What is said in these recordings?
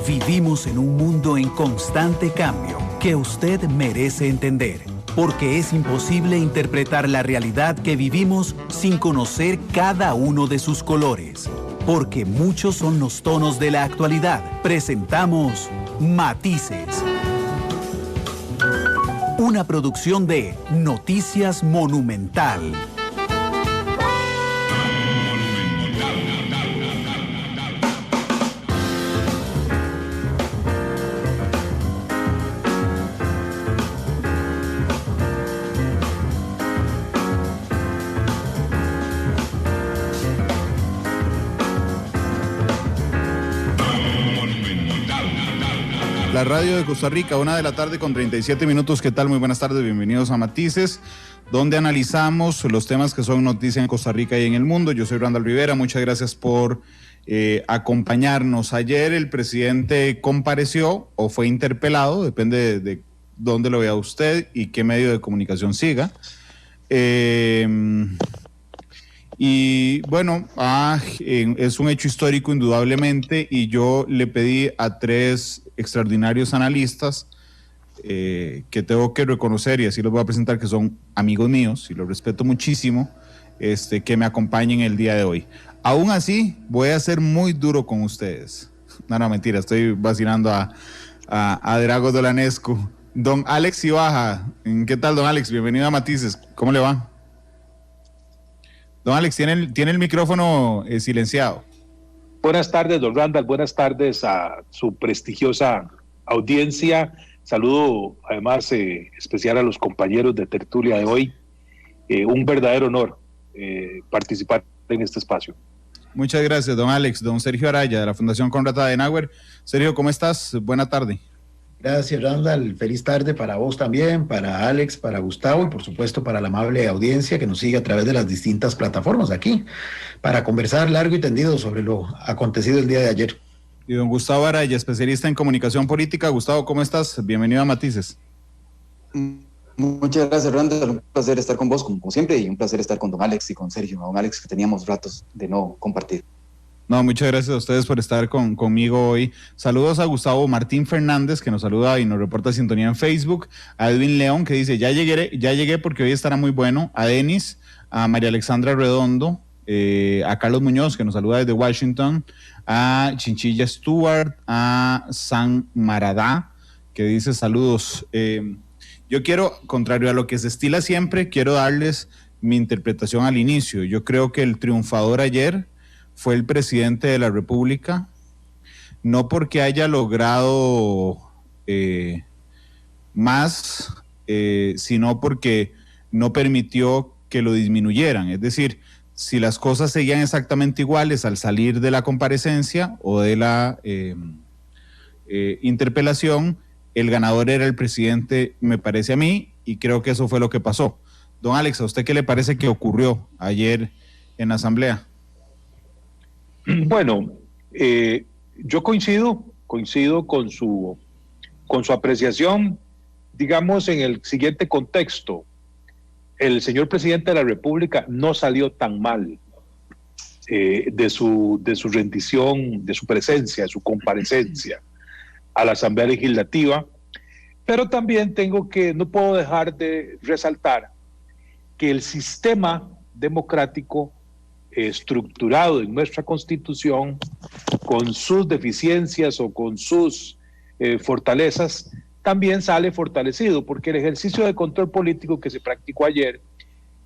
Vivimos en un mundo en constante cambio que usted merece entender, porque es imposible interpretar la realidad que vivimos sin conocer cada uno de sus colores. Porque muchos son los tonos de la actualidad. Presentamos Matices. Una producción de Noticias Monumental. La radio de Costa Rica, 1:00 p.m. 37 minutos. ¿Qué tal? Muy buenas tardes, bienvenidos a Matices, donde analizamos los temas que son noticia en Costa Rica y en el mundo. Yo soy Randall Rivera, muchas gracias por acompañarnos. Ayer el presidente compareció o fue interpelado, depende de dónde lo vea usted y qué medio de comunicación siga. Y bueno, es un hecho histórico indudablemente, y yo le pedí a 3 extraordinarios analistas que tengo que reconocer, y así los voy a presentar, que son amigos míos y los respeto muchísimo, que me acompañen el día de hoy. Aún así, voy a ser muy duro con ustedes. No, mentira, estoy vacilando a Drago Dolanescu. Don Alex Ibaja, ¿qué tal, don Alex? Bienvenido a Matices, ¿cómo le va? Don Alex, tiene el micrófono silenciado. Buenas tardes, don Randall. Buenas tardes a su prestigiosa audiencia. Saludo, además, especial a los compañeros de tertulia de hoy. Un verdadero honor participar en este espacio. Muchas gracias, don Alex. Don Sergio Araya, de la Fundación Konrad Adenauer. Sergio, ¿cómo estás? Buena tarde. Gracias, Randall. Feliz tarde para vos también, para Alex, para Gustavo y por supuesto para la amable audiencia que nos sigue a través de las distintas plataformas aquí para conversar largo y tendido sobre lo acontecido el día de ayer. Y don Gustavo Araya, especialista en comunicación política. Gustavo, ¿cómo estás? Bienvenido a Matices. Muchas gracias, Randall. Un placer estar con vos, como siempre, y un placer estar con don Alex y con Sergio. Don Alex, que teníamos ratos de no compartir. No, muchas gracias a ustedes por estar conmigo hoy. Saludos a Gustavo Martín Fernández, que nos saluda y nos reporta sintonía en Facebook. A Edwin León, que dice, ya llegué porque hoy estará muy bueno. A Denis, a María Alexandra Redondo, a Carlos Muñoz, que nos saluda desde Washington. A Chinchilla Stewart, a San Maradá, que dice saludos. Yo quiero, contrario a lo que se estila siempre, quiero darles mi interpretación al inicio. Yo creo que el triunfador ayer fue el presidente de la República, no porque haya logrado más, sino porque no permitió que lo disminuyeran. Es decir, si las cosas seguían exactamente iguales al salir de la comparecencia o de la interpelación, el ganador era el presidente, me parece a mí, y creo que eso fue lo que pasó. Don Alex, ¿a usted qué le parece que ocurrió ayer en la Asamblea? Bueno, yo coincido con su apreciación, digamos, en el siguiente contexto. El señor presidente de la República no salió tan mal de su rendición, de su presencia, de su comparecencia a la Asamblea Legislativa, pero también no puedo dejar de resaltar que el sistema democrático estructurado en nuestra Constitución, con sus deficiencias o con sus fortalezas, también sale fortalecido, porque el ejercicio de control político que se practicó ayer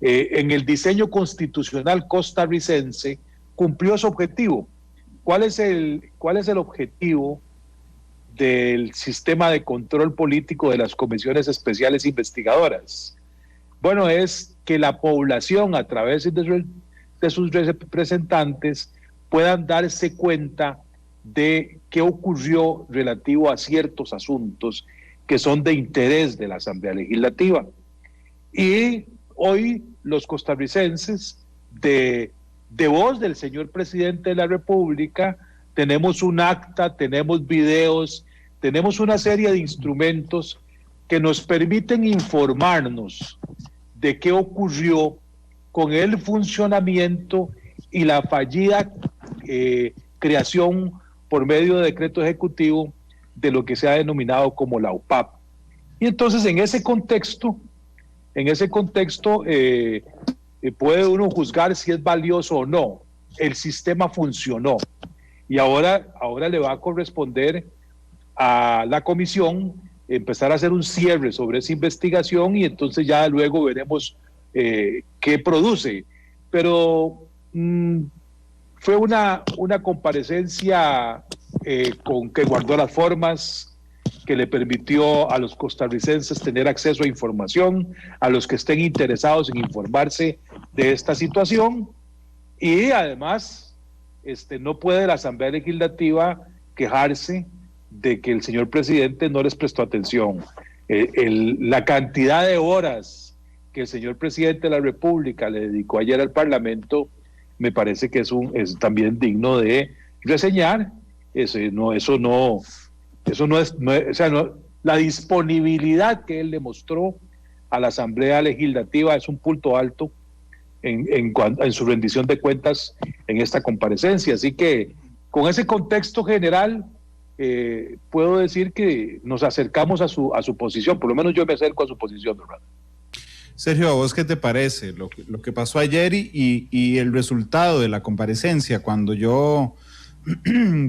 en el diseño constitucional costarricense cumplió su objetivo. ¿Cuál es el objetivo del sistema de control político de las comisiones especiales investigadoras? Bueno, es que la población, a través de sus representantes, puedan darse cuenta de qué ocurrió relativo a ciertos asuntos que son de interés de la Asamblea Legislativa. Y hoy los costarricenses, de voz del señor presidente de la República, tenemos un acta, tenemos videos, tenemos una serie de instrumentos que nos permiten informarnos de qué ocurrió con el funcionamiento y la fallida creación por medio de decreto ejecutivo de lo que se ha denominado como la UPAP. Y entonces en ese contexto puede uno juzgar si es valioso o no. El sistema funcionó y ahora le va a corresponder a la comisión empezar a hacer un cierre sobre esa investigación y entonces ya luego veremos qué produce. Pero fue una comparecencia con que guardó las formas, que le permitió a los costarricenses tener acceso a información, a los que estén interesados en informarse de esta situación, y además no puede la Asamblea Legislativa quejarse de que el señor presidente no les prestó atención. La cantidad de horas que el señor presidente de la República le dedicó ayer al Parlamento me parece que es también digno de reseñar. La disponibilidad que él le mostró a la Asamblea Legislativa es un punto alto en su rendición de cuentas en esta comparecencia. Así que con ese contexto general puedo decir que nos acercamos a su posición, por lo menos yo me acerco a su posición, ¿verdad? Sergio, ¿a vos qué te parece lo que pasó ayer y el resultado de la comparecencia? Cuando yo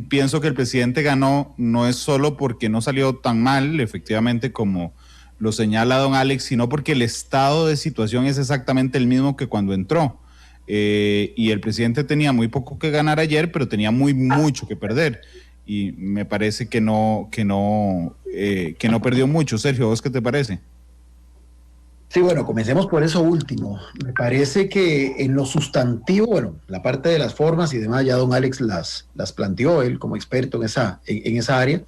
pienso que el presidente ganó, no es solo porque no salió tan mal, efectivamente, como lo señala don Alex, sino porque el estado de situación es exactamente el mismo que cuando entró. Y el presidente tenía muy poco que ganar ayer, pero tenía mucho que perder. Y me parece que no perdió mucho. Sergio, ¿vos qué te parece? Sí, bueno, comencemos por eso último. Me parece que en lo sustantivo, bueno, la parte de las formas y demás, ya don Alex las planteó él como experto en esa área,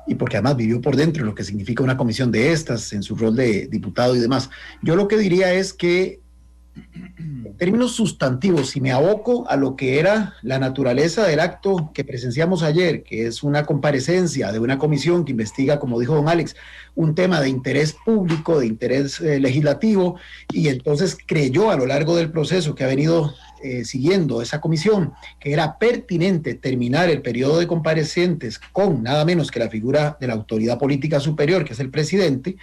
y porque además vivió por dentro lo que significa una comisión de estas, en su rol de diputado y demás. Yo lo que diría es que, en términos sustantivos, si me aboco a lo que era la naturaleza del acto que presenciamos ayer, que es una comparecencia de una comisión que investiga, como dijo don Alex, un tema de interés público, de interés legislativo, y entonces creyó a lo largo del proceso que ha venido siguiendo esa comisión, que era pertinente terminar el periodo de comparecientes con nada menos que la figura de la autoridad política superior, que es el presidente,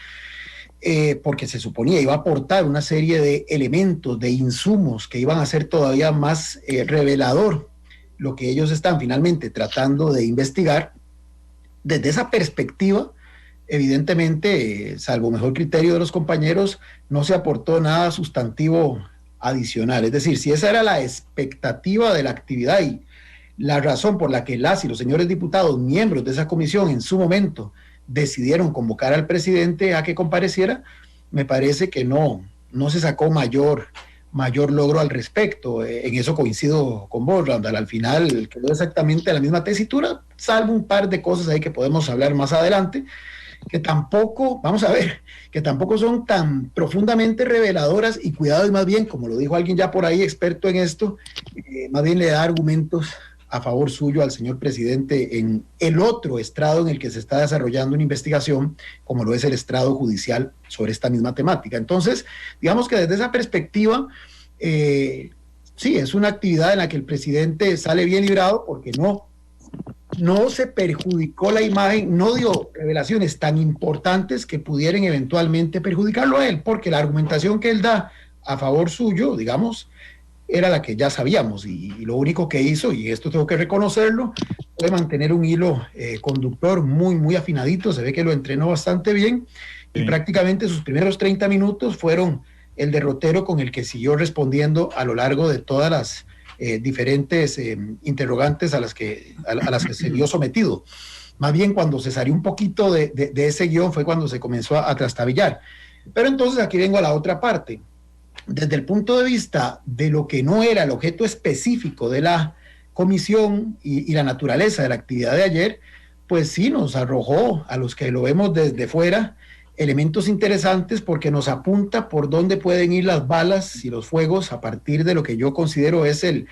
porque se suponía iba a aportar una serie de elementos, de insumos que iban a ser todavía más revelador lo que ellos están finalmente tratando de investigar. Desde esa perspectiva, evidentemente, salvo mejor criterio de los compañeros, no se aportó nada sustantivo adicional. Es decir, si esa era la expectativa de la actividad y la razón por la que las y los señores diputados, miembros de esa comisión en su momento, decidieron convocar al presidente a que compareciera, me parece que no se sacó mayor logro al respecto. En eso coincido con vos, Randall. Al final quedó exactamente la misma tesitura, salvo un par de cosas ahí que podemos hablar más adelante, que tampoco, que tampoco son tan profundamente reveladoras, y cuidado, y más bien, como lo dijo alguien ya por ahí experto en esto, más bien le da argumentos a favor suyo al señor presidente en el otro estrado en el que se está desarrollando una investigación, como lo es el estrado judicial sobre esta misma temática. Entonces, digamos que desde esa perspectiva, sí, es una actividad en la que el presidente sale bien librado, porque no se perjudicó la imagen, no dio revelaciones tan importantes que pudieran eventualmente perjudicarlo a él, porque la argumentación que él da a favor suyo, digamos, era la que ya sabíamos, y lo único que hizo, y esto tengo que reconocerlo, fue mantener un hilo conductor muy afinadito. Se ve que lo entrenó bastante bien, y prácticamente sus primeros 30 minutos fueron el derrotero con el que siguió respondiendo a lo largo de todas las diferentes interrogantes a las que se vio sometido. Más bien, cuando se salió un poquito de ese guión fue cuando se comenzó a trastabillar. Pero entonces aquí vengo a la otra parte. Desde el punto de vista de lo que no era el objeto específico de la comisión y la naturaleza de la actividad de ayer, pues sí nos arrojó a los que lo vemos desde fuera elementos interesantes, porque nos apunta por dónde pueden ir las balas y los fuegos a partir de lo que yo considero es el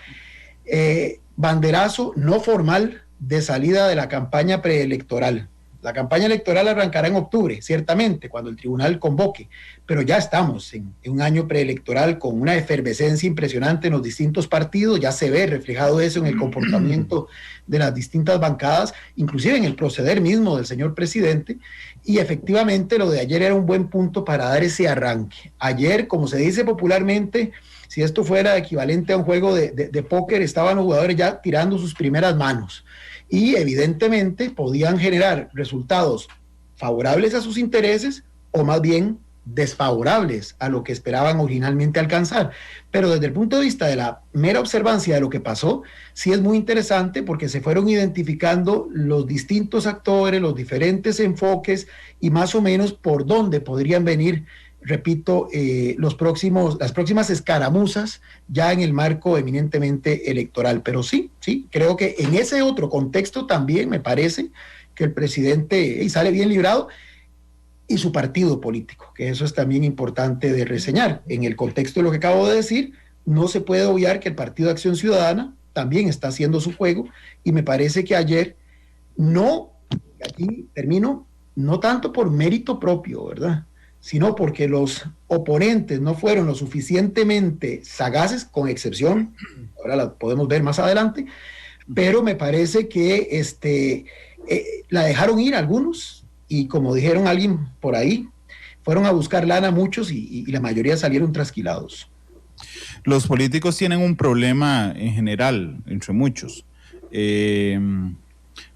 banderazo no formal de salida de la campaña preelectoral. La campaña electoral arrancará en octubre, ciertamente, cuando el tribunal convoque, pero ya estamos en un año preelectoral con una efervescencia impresionante en los distintos partidos, ya se ve reflejado eso en el comportamiento de las distintas bancadas, inclusive en el proceder mismo del señor presidente, y efectivamente lo de ayer era un buen punto para dar ese arranque. Ayer, como se dice popularmente, si esto fuera equivalente a un juego de póker, estaban los jugadores ya tirando sus primeras manos y evidentemente podían generar resultados favorables a sus intereses o más bien desfavorables a lo que esperaban originalmente alcanzar. Pero desde el punto de vista de la mera observancia de lo que pasó, sí es muy interesante porque se fueron identificando los distintos actores, los diferentes enfoques y más o menos por dónde podrían venir, repito, las próximas escaramuzas ya en el marco eminentemente electoral. Pero sí, creo que en ese otro contexto también me parece que el presidente sale bien librado y su partido político, que eso es también importante de reseñar. En el contexto de lo que acabo de decir, no se puede obviar que el Partido de Acción Ciudadana también está haciendo su juego y me parece que ayer aquí termino, no tanto por mérito propio, ¿verdad?, sino porque los oponentes no fueron lo suficientemente sagaces, con excepción, ahora la podemos ver más adelante, pero me parece que la dejaron ir algunos, y como dijeron alguien por ahí, fueron a buscar lana muchos y la mayoría salieron trasquilados. Los políticos tienen un problema en general, entre muchos.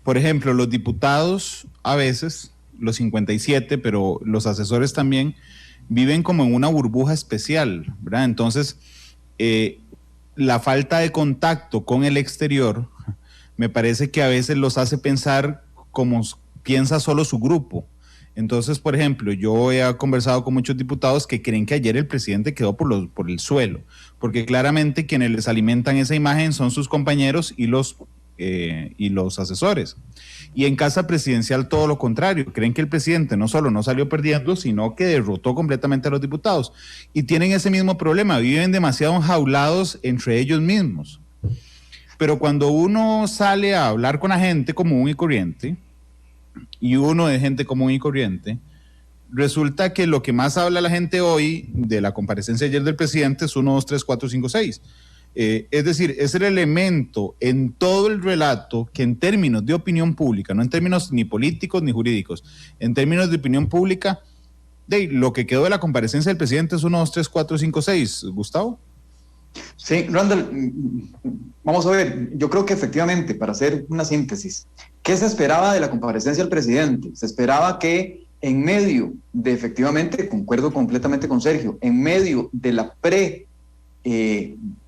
Por ejemplo, los diputados a veces, los 57, pero los asesores también, viven como en una burbuja especial, ¿verdad? Entonces, la falta de contacto con el exterior me parece que a veces los hace pensar como piensa solo su grupo. Entonces, por ejemplo, yo he conversado con muchos diputados que creen que ayer el presidente quedó por el suelo, porque claramente quienes les alimentan esa imagen son sus compañeros y los asesores. Y en Casa Presidencial todo lo contrario, creen que el presidente no solo no salió perdiendo, sino que derrotó completamente a los diputados. Y tienen ese mismo problema, viven demasiado enjaulados entre ellos mismos. Pero cuando uno sale a hablar con la gente común y corriente, y uno es gente común y corriente, resulta que lo que más habla la gente hoy de la comparecencia ayer del presidente es 1, 2, 3, 4, 5, 6. Es decir, es el elemento en todo el relato que en términos de opinión pública, no en términos ni políticos ni jurídicos, en términos de opinión pública, lo que quedó de la comparecencia del presidente es 1, 2, 3, 4, 5, 6. ¿Gustavo? Sí, Randall, vamos a ver, yo creo que efectivamente, para hacer una síntesis, ¿qué se esperaba de la comparecencia del presidente? Se esperaba que en medio de, efectivamente, concuerdo completamente con Sergio, en medio de la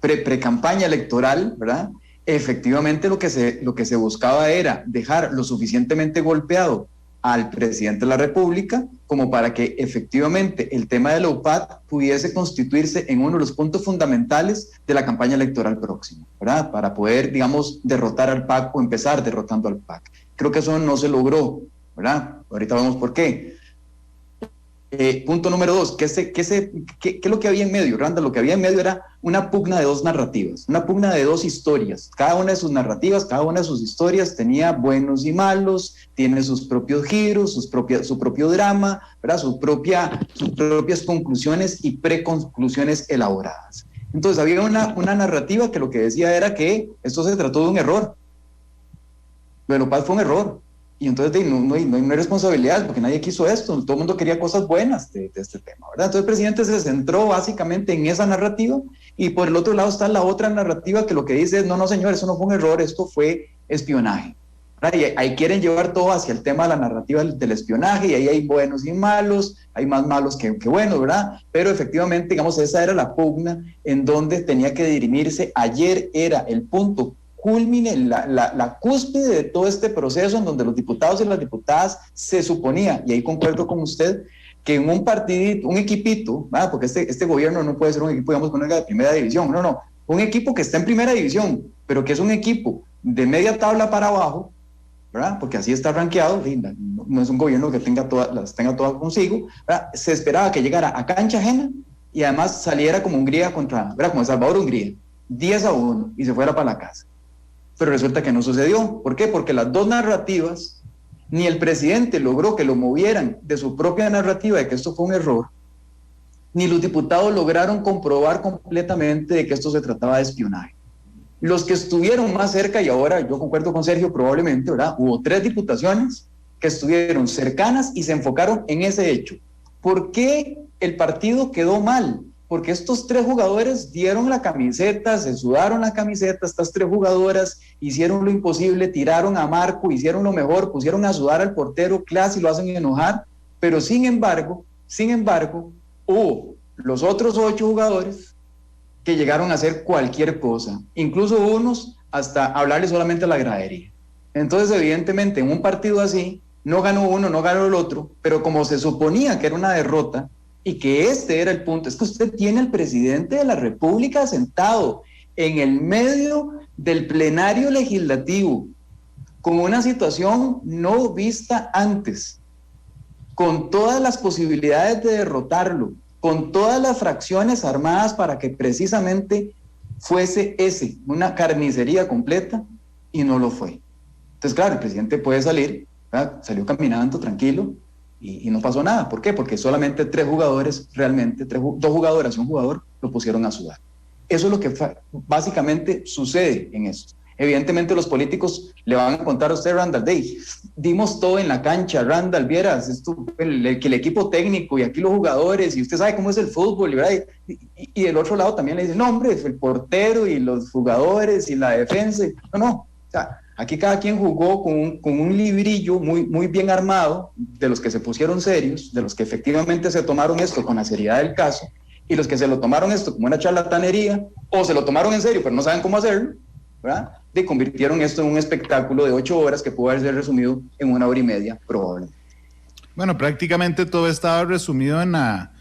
pre-campaña electoral, ¿verdad? Efectivamente lo que se buscaba era dejar lo suficientemente golpeado al presidente de la República como para que efectivamente el tema de la UPAD pudiese constituirse en uno de los puntos fundamentales de la campaña electoral próxima, ¿verdad? Para poder, digamos, derrotar al PAC o empezar derrotando al PAC. Creo que eso no se logró, ¿verdad? Ahorita vemos por qué. Punto número 2, ¿qué es lo que había en medio, Randall? Lo que había en medio era una pugna de dos narrativas, una pugna de dos historias. Cada una de sus narrativas, cada una de sus historias tenía buenos y malos, tiene sus propios giros, su propio drama, ¿verdad? Sus propias conclusiones y preconclusiones elaboradas. Entonces había una narrativa que lo que decía era que esto se trató de un error. Lo de López fue un error. Y entonces no hay responsabilidad porque nadie quiso esto, todo el mundo quería cosas buenas de este tema, ¿verdad? Entonces el presidente se centró básicamente en esa narrativa y por el otro lado está la otra narrativa que lo que dice es, no señor, eso no fue un error, esto fue espionaje, ¿verdad? Y ahí quieren llevar todo hacia el tema de la narrativa del espionaje y ahí hay buenos y malos, hay más malos que buenos, ¿verdad? Pero efectivamente, digamos, esa era la pugna en donde tenía que dirimirse. Ayer era el punto culmine, la cúspide de todo este proceso en donde los diputados y las diputadas se suponía, y ahí concuerdo con usted, que en un partidito, un equipito, ¿verdad? Porque este gobierno no puede ser un equipo, digamos, de primera división, no, un equipo que está en primera división, pero que es un equipo de media tabla para abajo, ¿verdad? Porque así está rankeado, no es un gobierno que las tenga todas consigo, ¿verdad? Se esperaba que llegara a cancha ajena y además saliera como Hungría ¿verdad? Como El Salvador, Hungría, 10-1 y se fuera para la casa. Pero resulta que no sucedió. ¿Por qué? Porque las dos narrativas ni el presidente logró que lo movieran de su propia narrativa de que esto fue un error, ni los diputados lograron comprobar completamente de que esto se trataba de espionaje. Los que estuvieron más cerca, y ahora yo concuerdo con Sergio probablemente, ¿verdad? Hubo 3 diputaciones que estuvieron cercanas y se enfocaron en ese hecho. ¿Por qué el partido quedó mal? Porque estos 3 jugadores dieron la camiseta, se sudaron la camiseta, estas 3 jugadoras hicieron lo imposible, tiraron a Marco, hicieron lo mejor, pusieron a sudar al portero, casi lo hacen enojar, pero sin embargo, hubo los otros 8 jugadores que llegaron a hacer cualquier cosa, incluso unos hasta hablarle solamente a la gradería. Entonces, evidentemente, en un partido así, no ganó uno, no ganó el otro, pero como se suponía que era una derrota y que este era el punto, es que usted tiene al presidente de la República sentado en el medio del plenario legislativo, con una situación no vista antes, con todas las posibilidades de derrotarlo, con todas las fracciones armadas para que precisamente fuese una carnicería completa, y no lo fue. Entonces, claro, el presidente puede salir, ¿verdad? Salió caminando tranquilo y no pasó nada. ¿Por qué? Porque solamente 3 jugadores, realmente, 2 jugadoras y un jugador lo pusieron a sudar. Eso es lo que básicamente sucede en esto. Evidentemente los políticos le van a contar a usted, Randall, dimos todo en la cancha, Randall, vieras, esto, el equipo técnico y aquí los jugadores, y usted sabe cómo es el fútbol, ¿verdad? Y del otro lado también le dicen, no, hombre, el portero y los jugadores y la defensa. No, o sea, aquí cada quien jugó con un librillo muy bien armado, de los que se pusieron serios, de los que efectivamente se tomaron esto con la seriedad del caso, y los que se lo tomaron esto como una charlatanería, o se lo tomaron en serio pero no saben cómo hacerlo, ¿verdad? Convirtieron esto en un espectáculo de 8 horas que pudo haber resumido en 1 hora y media, probablemente. Bueno, prácticamente todo estaba resumido en la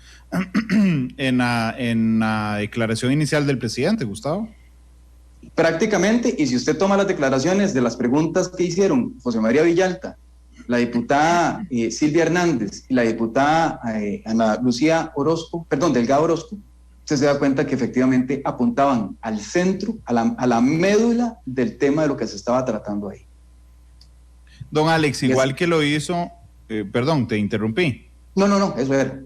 declaración inicial del presidente, Gustavo. Prácticamente, y si usted toma las declaraciones de las preguntas que hicieron José María Villalta, la diputada Silvia Hernández y la diputada Ana Lucía Delgado Orozco, usted se da cuenta que efectivamente apuntaban al centro, a la médula del tema de lo que se estaba tratando ahí. Don Alex, igual que lo hizo, perdón, te interrumpí. No, eso era.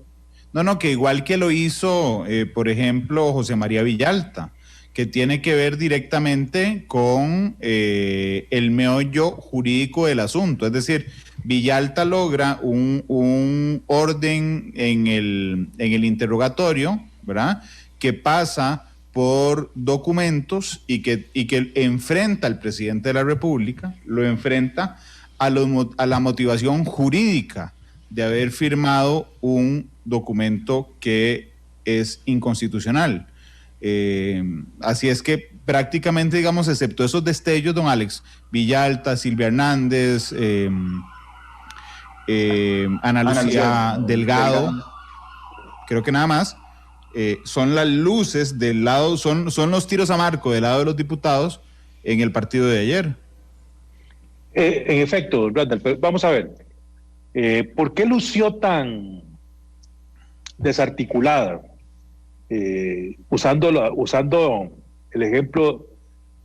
No, que igual que lo hizo, por ejemplo, José María Villalta, que tiene que ver directamente con el meollo jurídico del asunto. Es decir, Villalta logra un orden en el interrogatorio, ¿verdad?, que pasa por documentos y que enfrenta al presidente de la República, lo enfrenta a la motivación jurídica de haber firmado un documento que es inconstitucional. Así es que prácticamente, digamos, excepto esos destellos, don Alex, Villalta, Silvia Hernández, Ana Lucía Delgado, creo que nada más, son las luces del lado, son los tiros a marco del lado de los diputados en el partido de ayer. En efecto, Randall, pero vamos a ver, ¿por qué lució tan desarticulada? Usando el ejemplo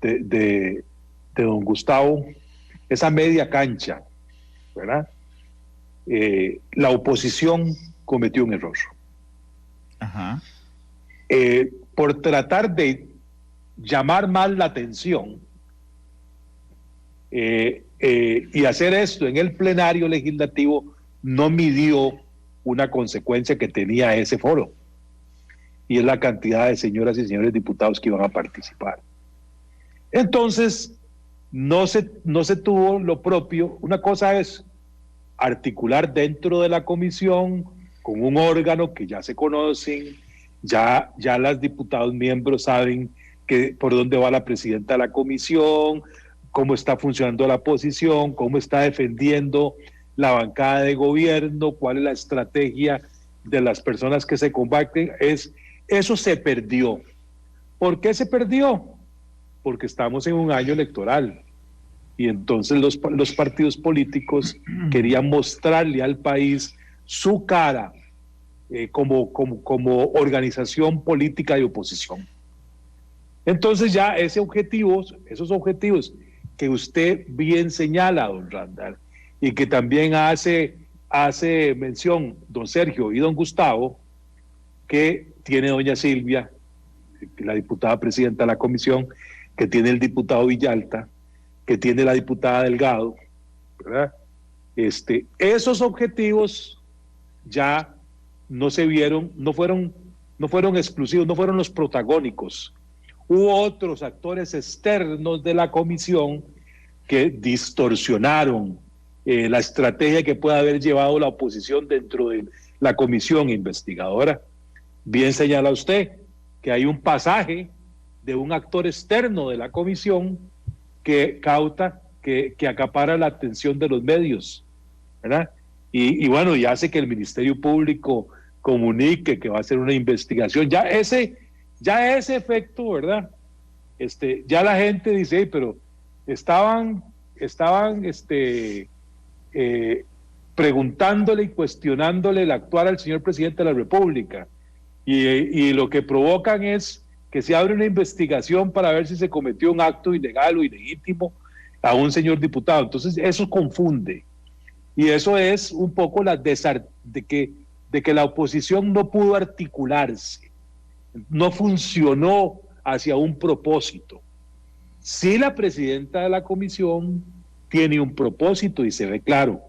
de don Gustavo, esa media cancha, ¿verdad? La oposición cometió un error. Ajá. Por tratar de llamar más la atención y hacer esto en el plenario legislativo, no midió una consecuencia que tenía ese foro, y es la cantidad de señoras y señores diputados que iban a participar. Entonces, no se tuvo lo propio. Una cosa es articular dentro de la comisión con un órgano que ya se conocen, ya las diputados miembros saben por dónde va la presidenta de la comisión, cómo está funcionando la posición, cómo está defendiendo la bancada de gobierno, cuál es la estrategia de las personas que se combaten. Eso se perdió. ¿Por qué se perdió? Porque estamos en un año electoral y entonces los partidos políticos querían mostrarle al país su cara como organización política de oposición. Entonces ya esos objetivos que usted bien señala, don Randall, y que también hace mención don Sergio y don Gustavo, que tiene doña Silvia, la diputada presidenta de la comisión, que tiene el diputado Villalta, que tiene la diputada Delgado, ¿verdad? Esos objetivos ya no se vieron, no fueron exclusivos, no fueron los protagónicos. Hubo otros actores externos de la comisión que distorsionaron la estrategia que puede haber llevado la oposición dentro de la comisión investigadora. Bien señala usted que hay un pasaje de un actor externo de la comisión que cauta, que acapara la atención de los medios, ¿verdad? Y bueno, y hace que el Ministerio Público comunique que va a hacer una investigación. Ya ese efecto, ¿verdad? Ya la gente dice, hey, pero estaban preguntándole y cuestionándole el actuar al señor presidente de la República, y lo que provocan es que se abre una investigación para ver si se cometió un acto ilegal o ilegítimo a un señor diputado. Entonces eso confunde, y eso es un poco de que la oposición no pudo articularse, no funcionó hacia un propósito. Sí, la presidenta de la comisión tiene un propósito y se ve claro,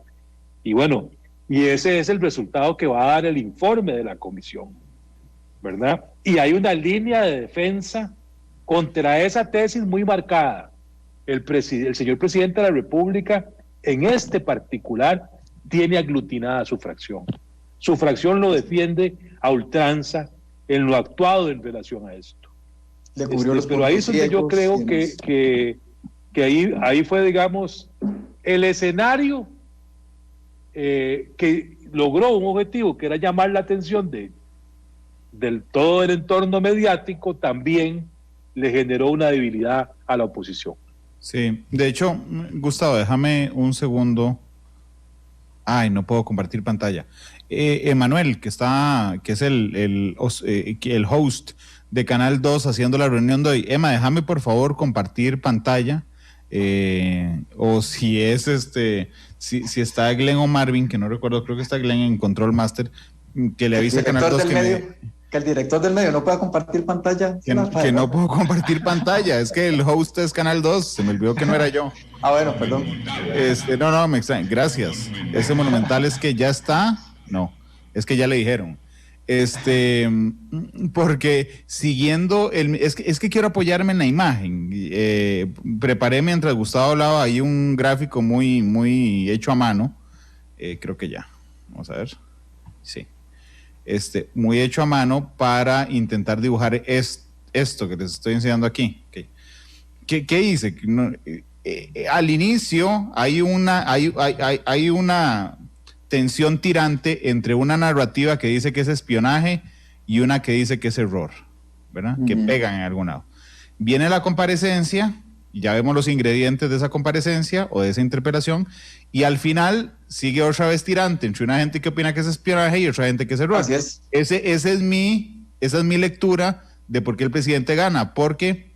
y bueno, y ese es el resultado que va a dar el informe de la comisión, ¿verdad? Y hay una línea de defensa contra esa tesis muy marcada. El señor presidente de la República, en este particular, tiene aglutinada su fracción. Su fracción lo defiende a ultranza en lo actuado en relación a esto. Pero ahí es donde yo creo que ahí fue, digamos, el escenario que logró un objetivo, que era llamar la atención del todo el entorno mediático, también le generó una debilidad a la oposición. Sí, de hecho, Gustavo, déjame un segundo. Ay, no puedo compartir pantalla. Emanuel, que es el host de Canal 2 haciendo la reunión de hoy. Emma, déjame por favor compartir pantalla. O si es si está Glenn o Marvin, que no recuerdo, creo que está Glenn en Control Master, que le avisa a Canal 2 que el director del medio no pueda compartir pantalla. Que no puedo compartir pantalla, es que el host es Canal 2, se me olvidó que no era yo. Bueno, perdón. No, me extraña, gracias. Ese Monumental es que ya está, no, es que ya le dijeron. Porque siguiendo, es que quiero apoyarme en la imagen. Preparé mientras Gustavo hablaba ahí un gráfico muy hecho a mano. Creo que ya, vamos a ver. Sí. Muy hecho a mano para intentar dibujar esto que les estoy enseñando aquí. Okay. ¿Qué hice? Al inicio hay una tensión tirante entre una narrativa que dice que es espionaje y una que dice que es error, ¿verdad? Que pegan en algún lado. Viene la comparecencia, y ya vemos los ingredientes de esa comparecencia o de esa interpelación, y al final sigue otra vez tirante entre una gente que opina que es espionaje y otra gente que es error. Así es. Esa es mi lectura de por qué el presidente gana, porque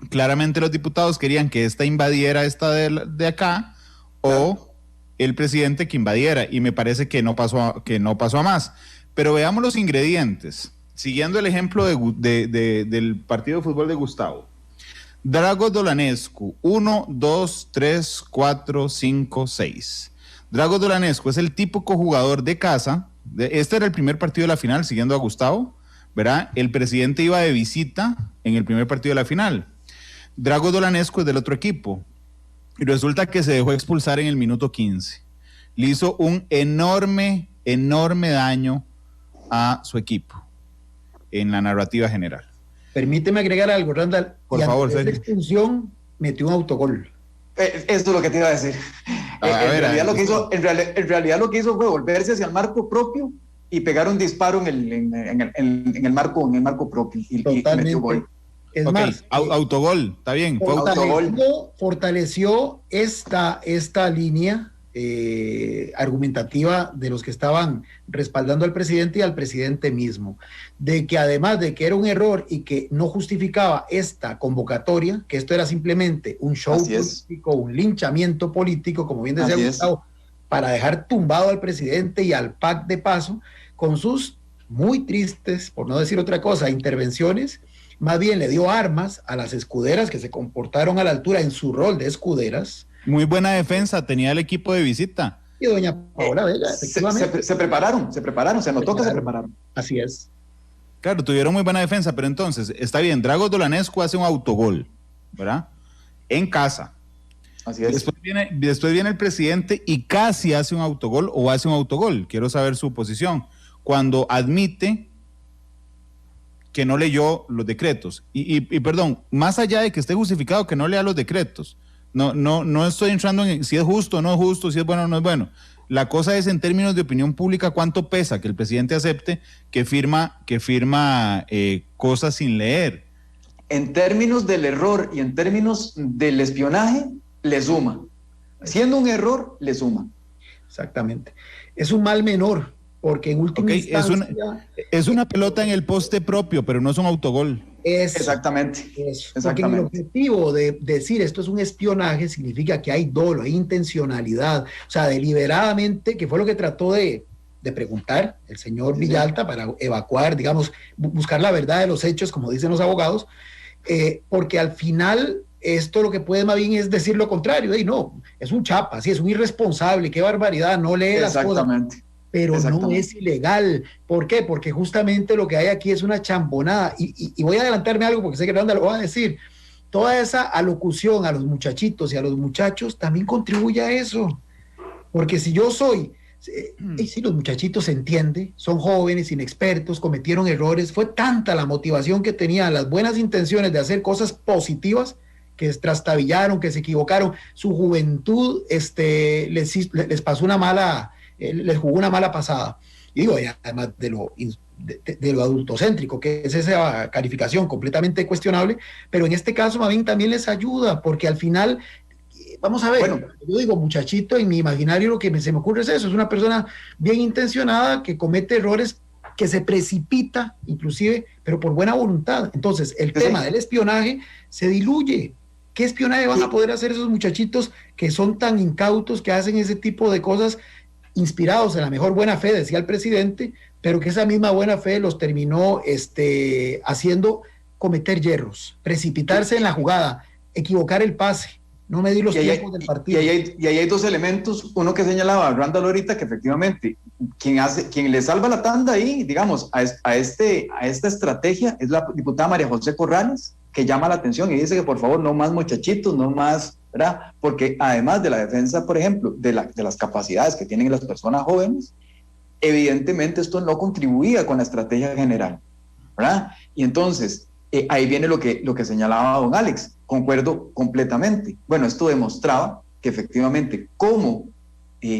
claramente los diputados querían que esta invadiera esta de acá, o el presidente que invadiera, y me parece que no pasó a más. Pero veamos los ingredientes. Siguiendo el ejemplo del partido de fútbol de Gustavo. Dragos Dolanescu, 1, 2, 3, 4, 5, 6. Dragos Dolanescu es el típico jugador de casa. Este era el primer partido de la final, siguiendo a Gustavo, ¿verdad? El presidente iba de visita en el primer partido de la final. Dragos Dolanescu es del otro equipo. Y resulta que se dejó expulsar en el minuto 15. Le hizo un enorme daño a su equipo en la narrativa general. Permíteme agregar algo, Randall. Por favor, esa expulsión metió un autogol. Esto es lo que te iba a decir. En realidad lo que hizo fue volverse hacia el marco propio y pegar un disparo en el marco propio. Y metió gol. Es más, autogol, está bien. Fortaleció esta línea argumentativa de los que estaban respaldando al presidente y al presidente mismo, de que además de que era un error y que no justificaba esta convocatoria, que esto era simplemente un show político, un linchamiento político, como bien decía Gustavo, para dejar tumbado al presidente y al PAC de paso, con sus muy tristes, por no decir otra cosa, intervenciones. Más bien le dio armas a las escuderas que se comportaron a la altura en su rol de escuderas. Muy buena defensa tenía el equipo de visita. Y doña Paola Vega, efectivamente. Se prepararon, se notó que se prepararon. Así es. Claro, tuvieron muy buena defensa, pero entonces, está bien, Dragos Dolanescu hace un autogol, ¿verdad? En casa. Así es. Después viene el presidente y casi hace un autogol o hace un autogol. Quiero saber su posición. Cuando admite que no leyó los decretos. Y perdón, más allá de que esté justificado que no lea los decretos, no estoy entrando en si es justo o no es justo, si es bueno o no es bueno. La cosa es en términos de opinión pública, ¿cuánto pesa que el presidente acepte que firma cosas sin leer? En términos del error y en términos del espionaje, le suma. Siendo un error, le suma. Exactamente. Es un mal menor, porque en última instancia... Es una pelota en el poste propio, pero no es un autogol. Exactamente. Porque el objetivo de decir esto es un espionaje significa que hay dolo, hay intencionalidad, o sea, deliberadamente, que fue lo que trató de preguntar el señor Villalta para evacuar, digamos, buscar la verdad de los hechos, como dicen los abogados, porque al final esto lo que puede más bien es decir lo contrario, no, es un chapa, sí, es un irresponsable, qué barbaridad, no lee las cosas. Pero no es ilegal. ¿Por qué? Porque justamente lo que hay aquí es una chambonada. Y voy a adelantarme algo porque sé que Randa lo va a decir. Toda esa alocución a los muchachitos y a los muchachos también contribuye a eso. Porque si yo soy... si los muchachitos se entiende, son jóvenes, inexpertos, cometieron errores. Fue tanta la motivación que tenían, las buenas intenciones de hacer cosas positivas, que trastabillaron, que se equivocaron. Su juventud les pasó una mala... les jugó una mala pasada. Y digo, además de lo adultocéntrico, que es esa calificación completamente cuestionable, pero en este caso más bien también les ayuda, porque al final, vamos a ver, bueno, yo digo muchachito, en mi imaginario lo que se me ocurre es eso, es una persona bien intencionada que comete errores, que se precipita inclusive, pero por buena voluntad. Entonces el tema del espionaje se diluye. ¿Qué espionaje van a poder hacer esos muchachitos que son tan incautos, que hacen ese tipo de cosas inspirados en la mejor buena fe, decía el presidente, pero que esa misma buena fe los terminó haciendo cometer yerros, precipitarse en la jugada, equivocar el pase, no medir los tiempos del partido? Y ahí hay dos elementos, uno que señalaba Randall ahorita, que efectivamente quien le salva la tanda ahí, digamos, a esta estrategia es la diputada María José Corrales, que llama la atención y dice que por favor no más muchachitos, no más... ¿verdad? Porque además de la defensa, por ejemplo, de las capacidades que tienen las personas jóvenes, evidentemente esto no contribuía con la estrategia general, ¿verdad? Y entonces, ahí viene lo que señalaba don Alex, concuerdo completamente. Bueno, esto demostraba que efectivamente como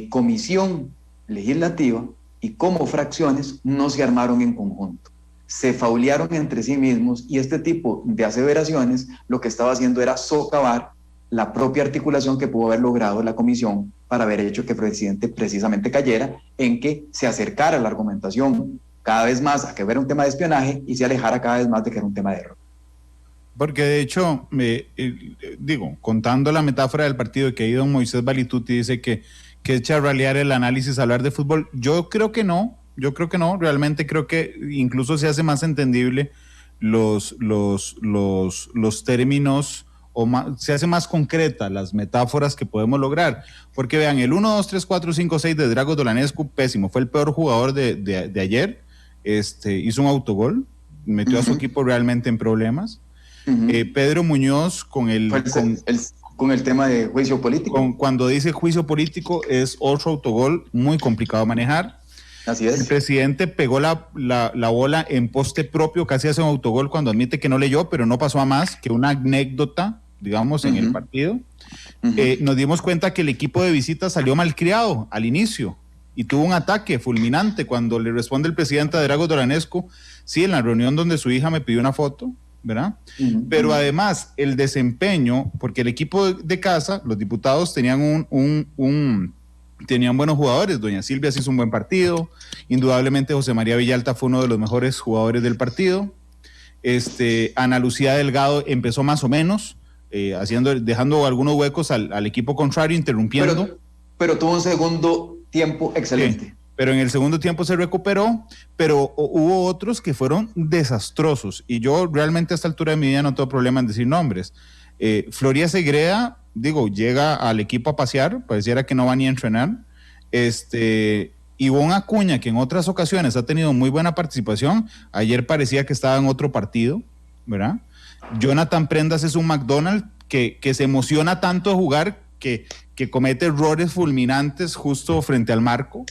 comisión legislativa y como fracciones no se armaron en conjunto, se faulearon entre sí mismos, y este tipo de aseveraciones lo que estaba haciendo era socavar la propia articulación que pudo haber logrado la comisión para haber hecho que el presidente precisamente cayera en que se acercara la argumentación cada vez más a que era un tema de espionaje y se alejara cada vez más de que era un tema de error. Porque de hecho, contando la metáfora del partido, que ahí don Moisés Balituti dice que es charralear el análisis, hablar de fútbol, yo creo que no, realmente creo que incluso se hace más entendible los términos, se hace más concreta las metáforas que podemos lograr, porque vean, el 1, 2, 3, 4, 5, 6 de Dragos Dolanescu, pésimo, fue el peor jugador de ayer, hizo un autogol, metió a su equipo realmente en problemas. Pedro Muñoz con el tema de juicio político. Cuando dice juicio político es otro autogol muy complicado de manejar. Así es. El presidente pegó la bola en poste propio, casi hace un autogol cuando admite que no leyó, pero no pasó a más que una anécdota, digamos, en el partido. Nos dimos cuenta que el equipo de visita salió malcriado al inicio y tuvo un ataque fulminante cuando le responde el presidente de Dragos Dolanescu, sí, en la reunión donde su hija me pidió una foto, ¿verdad? Pero además el desempeño, porque el equipo de casa, los diputados tenían tenían buenos jugadores. Doña Silvia sí hizo un buen partido, indudablemente José María Villalta fue uno de los mejores jugadores del partido. Ana Lucía Delgado empezó más o menos, dejando algunos huecos al equipo contrario, interrumpiendo. pero tuvo un segundo tiempo excelente. Sí, pero en el segundo tiempo se recuperó, pero hubo otros que fueron desastrosos, y yo realmente a esta altura de mi vida no tengo problema en decir nombres. Floría Segreda, llega al equipo a pasear, pareciera que no va ni a entrenar. Ivonne Acuña, que en otras ocasiones ha tenido muy buena participación, ayer parecía que estaba en otro partido, ¿verdad? Jonathan Prendas es un McDonald's que se emociona tanto de jugar que comete errores fulminantes justo frente al marco.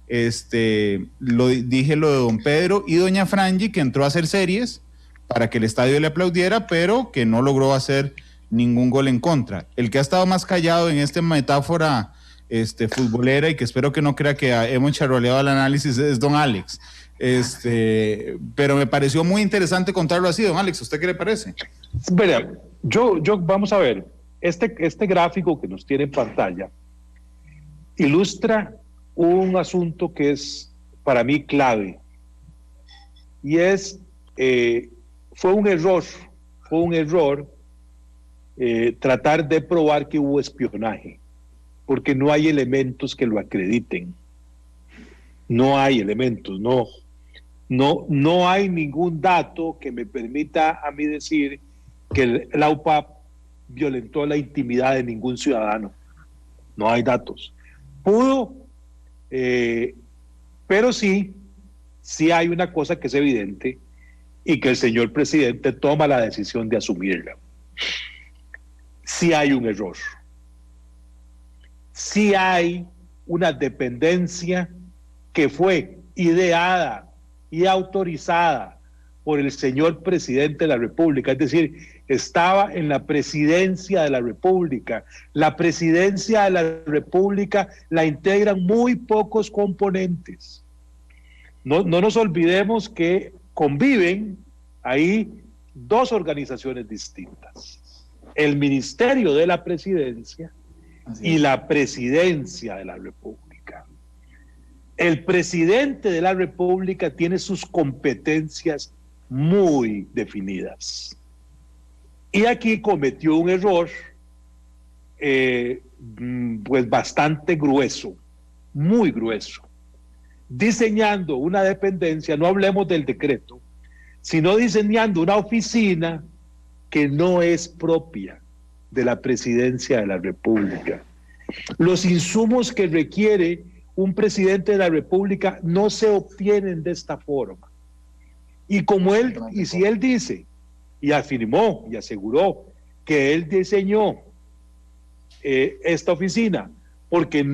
Lo de don Pedro, y doña Frangi, que entró a hacer series para que el estadio le aplaudiera, pero que no logró hacer ningún gol en contra. El que ha estado más callado en esta metáfora futbolera, y que espero que no crea que hemos charroleado el análisis, es don Alex. Pero me pareció muy interesante contarlo así. Don Alex, ¿usted qué le parece? Mira, yo vamos a ver, este gráfico que nos tiene en pantalla ilustra un asunto que es para mí clave, y es, fue un error tratar de probar que hubo espionaje, porque no hay elementos que lo acrediten. No hay elementos, no hay ningún dato que me permita a mí decir que la UPAP violentó la intimidad de ningún ciudadano. No hay datos. Pudo, pero sí hay una cosa que es evidente, y que el señor presidente toma la decisión de asumirla. Sí hay un error. Sí hay una dependencia que fue ideada y autorizada por el señor presidente de la República, es decir, estaba en la presidencia de la República. La presidencia de la República la integran muy pocos componentes. No nos olvidemos que conviven ahí dos organizaciones distintas: el Ministerio de la Presidencia y la Presidencia de la República. El presidente de la República tiene sus competencias muy definidas. Y aquí cometió un error pues bastante grueso, muy grueso, diseñando una dependencia, no hablemos del decreto, sino diseñando una oficina que no es propia de la presidencia de la República. Los insumos que requiere un presidente de la República no se obtienen de esta forma. Y si él dice y afirmó y aseguró que él diseñó esta oficina porque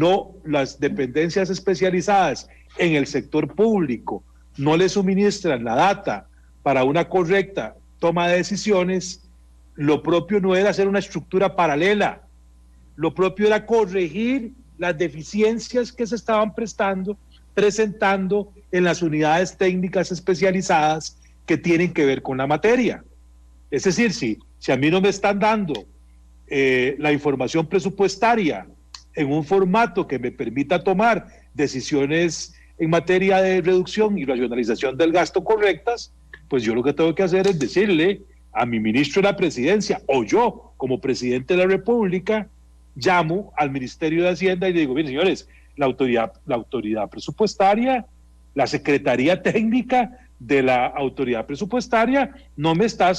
las dependencias especializadas en el sector público no le suministran la data para una correcta toma de decisiones, lo propio no era hacer una estructura paralela, lo propio era corregir las deficiencias que se estaban presentando en las unidades técnicas especializadas que tienen que ver con la materia. Es decir, si a mí no me están dando la información presupuestaria en un formato que me permita tomar decisiones en materia de reducción y racionalización del gasto correctas, pues yo lo que tengo que hacer es decirle a mi ministro de la Presidencia, o yo como presidente de la República, llamo al Ministerio de Hacienda y le digo: miren, señores, la autoridad presupuestaria, la Secretaría Técnica de la Autoridad Presupuestaria no me está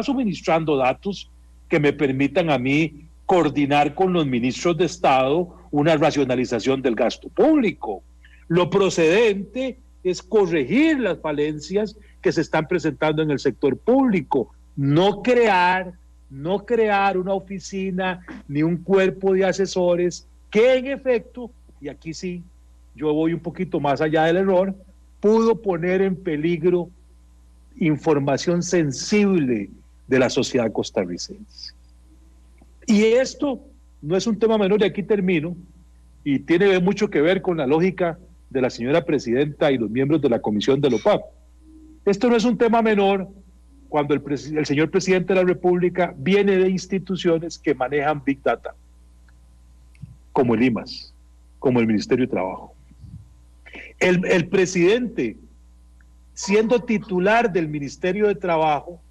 suministrando datos que me permitan a mí coordinar con los ministros de Estado una racionalización del gasto público. Lo procedente es corregir las falencias que se están presentando en el sector público, no crear una oficina ni un cuerpo de asesores que en efecto, y aquí sí, yo voy un poquito más allá del error, pudo poner en peligro información sensible de la sociedad costarricense. Y esto no es un tema menor, y aquí termino, y tiene mucho que ver con la lógica de la señora presidenta y los miembros de la comisión de la OPAP. Esto no es un tema menor cuando el señor presidente de la República viene de instituciones que manejan Big Data, como el IMAS, como el Ministerio de Trabajo. El presidente, siendo titular del Ministerio de Trabajo,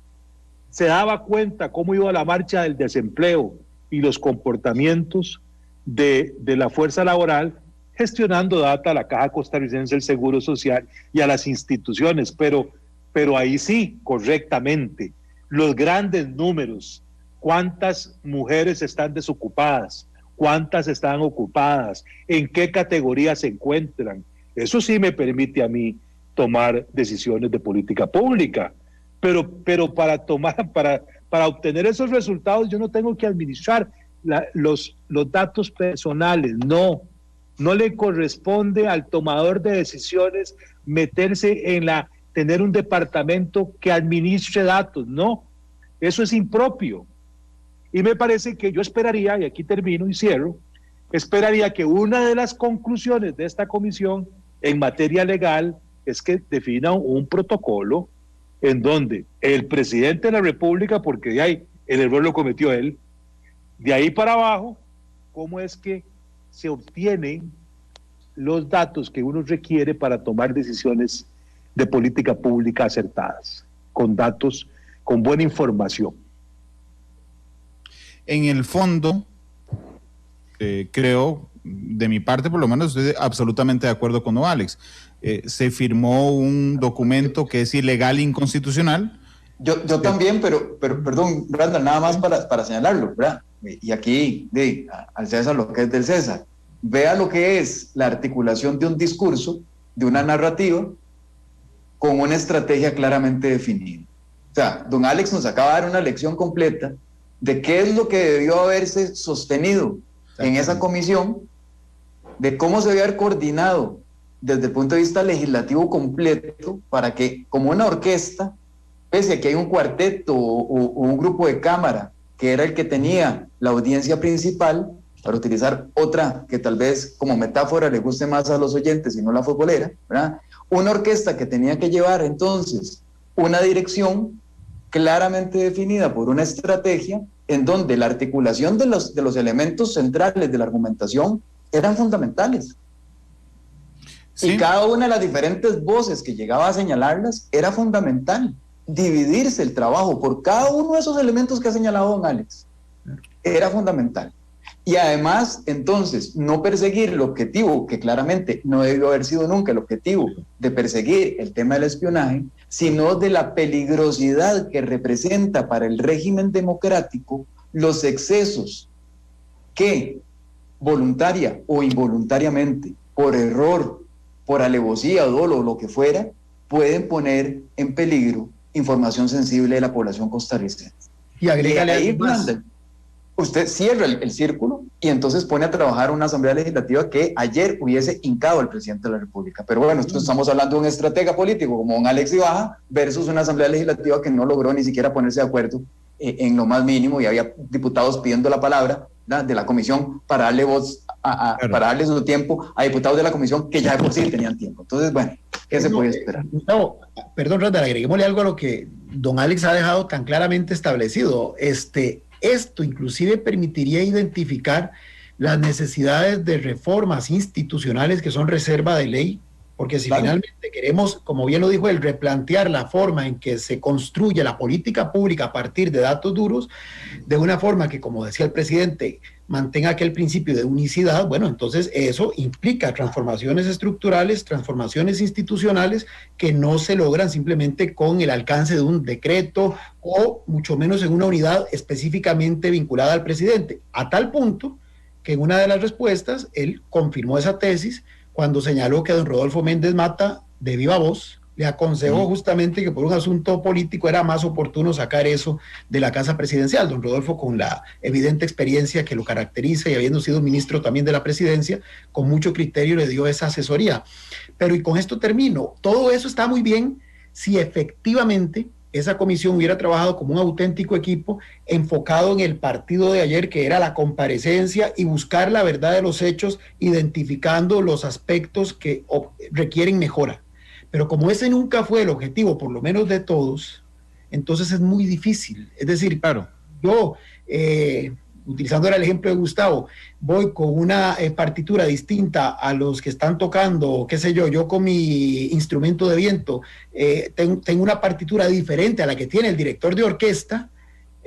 se daba cuenta cómo iba la marcha del desempleo y los comportamientos de la fuerza laboral, gestionando data a la Caja Costarricense del Seguro Social y a las instituciones, pero ahí sí, correctamente, los grandes números, cuántas mujeres están desocupadas, cuántas están ocupadas, en qué categorías se encuentran, eso sí me permite a mí tomar decisiones de política pública, pero para obtener esos resultados yo no tengo que administrar los datos personales, no le corresponde al tomador de decisiones meterse tener un departamento que administre datos, no, eso es impropio. Y me parece que yo esperaría, y aquí termino y cierro, esperaría que una de las conclusiones de esta comisión en materia legal es que defina un protocolo en donde el presidente de la República, porque de ahí el error lo cometió él, de ahí para abajo, cómo es que se obtienen los datos que uno requiere para tomar decisiones de política pública acertadas, con datos, con buena información. En el fondo, creo, de mi parte por lo menos, estoy absolutamente de acuerdo con don Alex. Se firmó un documento que es ilegal e inconstitucional. Yo también, pero perdón, Randall, nada más para señalarlo, ¿verdad? Y aquí, al César lo que es del César. Vea lo que es la articulación de un discurso, de una narrativa, con una estrategia claramente definida. O sea, don Alex nos acaba de dar una lección completa de qué es lo que debió haberse sostenido en esa comisión, de cómo se debe haber coordinado desde el punto de vista legislativo completo para que, como una orquesta, pese a que hay un cuarteto o un grupo de cámara que era el que tenía la audiencia principal, para utilizar otra que tal vez como metáfora le guste más a los oyentes y no la futbolera, ¿verdad? Una orquesta que tenía que llevar entonces una dirección claramente definida por una estrategia en donde la articulación de los elementos centrales de la argumentación eran fundamentales. Sí. Y cada una de las diferentes voces que llegaba a señalarlas era fundamental. Dividirse el trabajo por cada uno de esos elementos que ha señalado don Alex era fundamental. Y además, entonces, no perseguir el objetivo, que claramente no debió haber sido nunca el objetivo de perseguir el tema del espionaje, sino de la peligrosidad que representa para el régimen democrático los excesos que, voluntaria o involuntariamente, por error, por alevosía, dolo o lo que fuera, pueden poner en peligro información sensible de la población costarricense. Y agrégale ahí, usted cierra el círculo y entonces pone a trabajar una asamblea legislativa que ayer hubiese hincado al presidente de la República. Pero bueno, estamos hablando de un estratega político como don Alex Ibaja versus una asamblea legislativa que no logró ni siquiera ponerse de acuerdo en lo más mínimo, y había diputados pidiendo la palabra, ¿verdad?, de la comisión para darle voz, para darle su tiempo a diputados de la comisión que ya de por sí tenían tiempo. Entonces, bueno, ¿qué se puede esperar? No, perdón, Randall, agreguémosle algo a lo que don Alex ha dejado tan claramente establecido. Esto inclusive permitiría identificar las necesidades de reformas institucionales que son reserva de ley, porque si finalmente queremos, como bien lo dijo él, replantear la forma en que se construye la política pública a partir de datos duros, de una forma que, como decía el presidente, mantenga aquel principio de unicidad, bueno, entonces eso implica transformaciones estructurales, transformaciones institucionales que no se logran simplemente con el alcance de un decreto o mucho menos en una unidad específicamente vinculada al presidente, a tal punto que en una de las respuestas él confirmó esa tesis cuando señaló que don Rodolfo Méndez Mata, de viva voz, le aconsejó justamente que por un asunto político era más oportuno sacar eso de la casa presidencial. Don Rodolfo, con la evidente experiencia que lo caracteriza y habiendo sido ministro también de la presidencia, con mucho criterio le dio esa asesoría. Pero, y con esto termino, todo eso está muy bien si efectivamente esa comisión hubiera trabajado como un auténtico equipo enfocado en el partido de ayer, que era la comparecencia y buscar la verdad de los hechos, identificando los aspectos que requieren mejora. Pero como ese nunca fue el objetivo, por lo menos de todos, entonces es muy difícil. Es decir, claro, yo, utilizando el ejemplo de Gustavo, voy con una partitura distinta a los que están tocando, qué sé yo con mi instrumento de viento, tengo una partitura diferente a la que tiene el director de orquesta,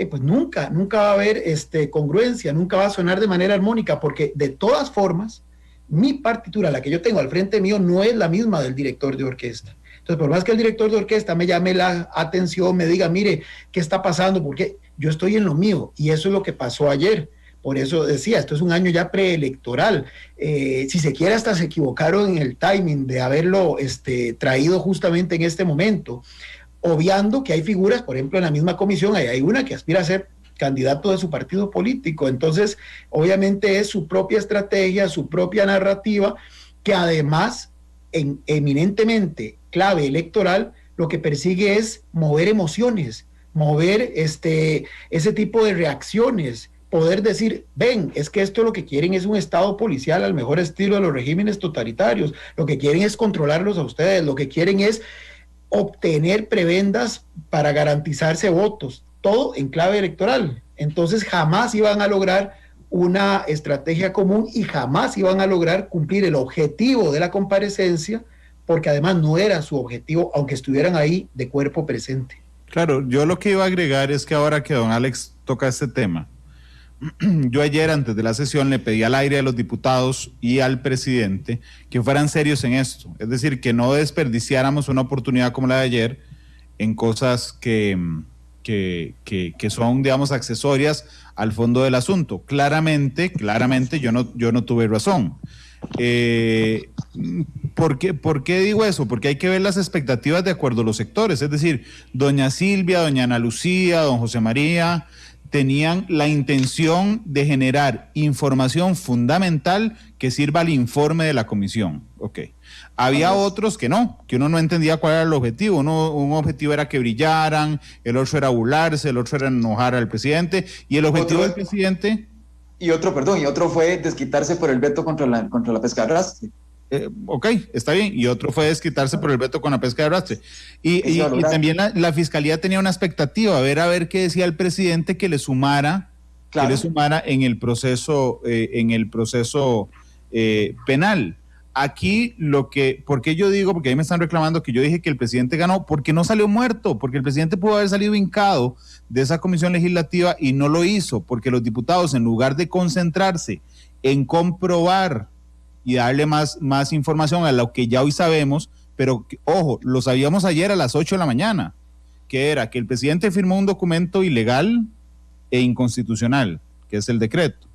pues nunca va a haber congruencia, nunca va a sonar de manera armónica, porque de todas formas, mi partitura, la que yo tengo al frente mío, no es la misma del director de orquesta. Entonces, por más que el director de orquesta me llame la atención, me diga, mire, ¿qué está pasando? Porque yo estoy en lo mío, y eso es lo que pasó ayer. Por eso decía, esto es un año ya preelectoral. Si se quiere, hasta se equivocaron en el timing de haberlo traído justamente en este momento, obviando que hay figuras, por ejemplo, en la misma comisión, hay una que aspira a ser candidato de su partido político. Entonces, obviamente es su propia estrategia, su propia narrativa, que además, eminentemente clave electoral, lo que persigue es mover emociones, mover ese tipo de reacciones, poder decir, ven, es que esto lo que quieren es un estado policial al mejor estilo de los regímenes totalitarios, lo que quieren es controlarlos a ustedes, lo que quieren es obtener prebendas para garantizarse votos, todo en clave electoral. Entonces jamás iban a lograr una estrategia común y jamás iban a lograr cumplir el objetivo de la comparecencia, porque además no era su objetivo, aunque estuvieran ahí de cuerpo presente. Claro, yo lo que iba a agregar es que ahora que don Alex toca este tema, yo ayer antes de la sesión le pedí al aire a los diputados y al presidente que fueran serios en esto, es decir, que no desperdiciáramos una oportunidad como la de ayer en cosas que son, digamos, accesorias al fondo del asunto. Claramente yo no tuve razón. ¿Por qué digo eso? Porque hay que ver las expectativas de acuerdo a los sectores, es decir, doña Silvia, doña Ana Lucía, don José María tenían la intención de generar información fundamental que sirva al informe de la comisión. Okay. Había otros que no, que uno no entendía cuál era el objetivo. Un objetivo era que brillaran, el otro era burlarse, el otro era enojar al presidente, y el objetivo del presidente... Y otro fue desquitarse por el veto contra la pesca de arrastre. Ok, está bien, y otro fue desquitarse por el veto con la pesca de arrastre. Y también la fiscalía tenía una expectativa, a ver qué decía el presidente que le sumara, claro, que le sumara en el proceso, penal. Aquí porque yo digo, porque ahí me están reclamando que yo dije que el presidente ganó, porque no salió muerto, porque el presidente pudo haber salido hincado de esa comisión legislativa y no lo hizo, porque los diputados, en lugar de concentrarse en comprobar y darle más información a lo que ya hoy sabemos, pero ojo, lo sabíamos ayer a las 8 de la mañana, que era que el presidente firmó un documento ilegal e inconstitucional, que es el decreto,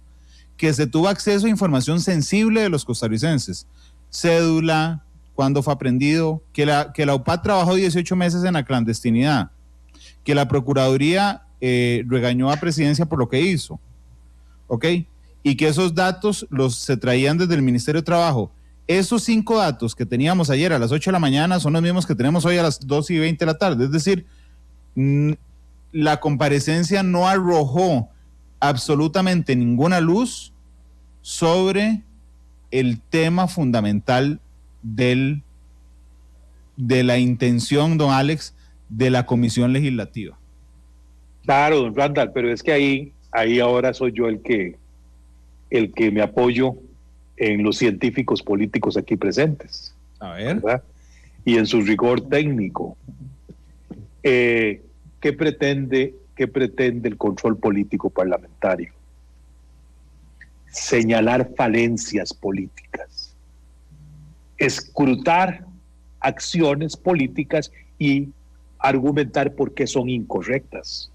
que se tuvo acceso a información sensible de los costarricenses, cédula, cuándo fue aprendido, que la UPAD trabajó 18 meses en la clandestinidad, que la Procuraduría regañó a Presidencia por lo que hizo, ¿ok? Y que esos datos se traían desde el Ministerio de Trabajo. Esos 5 datos que teníamos ayer a las 8 de la mañana son los mismos que tenemos hoy a las 2:20 de la tarde. Es decir, la comparecencia no arrojó absolutamente ninguna luz sobre el tema fundamental de la intención, don Alex, de la comisión legislativa. Claro, don Randall, pero es que ahí ahora soy yo el que me apoyo en los científicos políticos aquí presentes. A ver. ¿Verdad? Y en su rigor técnico. ¿Qué pretende el control político parlamentario? Señalar falencias políticas, escrutar acciones políticas y argumentar por qué son incorrectas.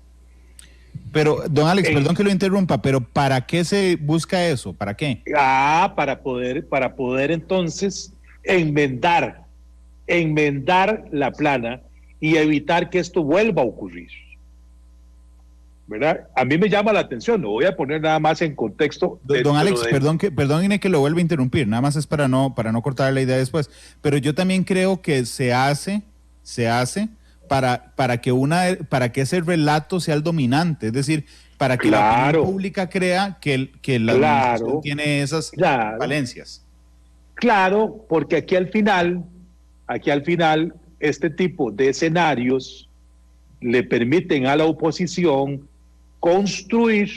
Pero, don Alex, perdón que lo interrumpa, pero ¿para qué se busca eso? ¿Para qué? Para poder entonces enmendar la plana y evitar que esto vuelva a ocurrir. ¿Verdad? A mí me llama la atención, lo voy a poner nada más en contexto. Don Alex, perdón que lo vuelva a interrumpir, nada más es para no cortar la idea después, pero yo también creo que se hace para que ese relato sea el dominante, es decir, para que la opinión pública crea que la administración tiene esas falencias. Claro, porque aquí al final, este tipo de escenarios le permiten a la oposición construir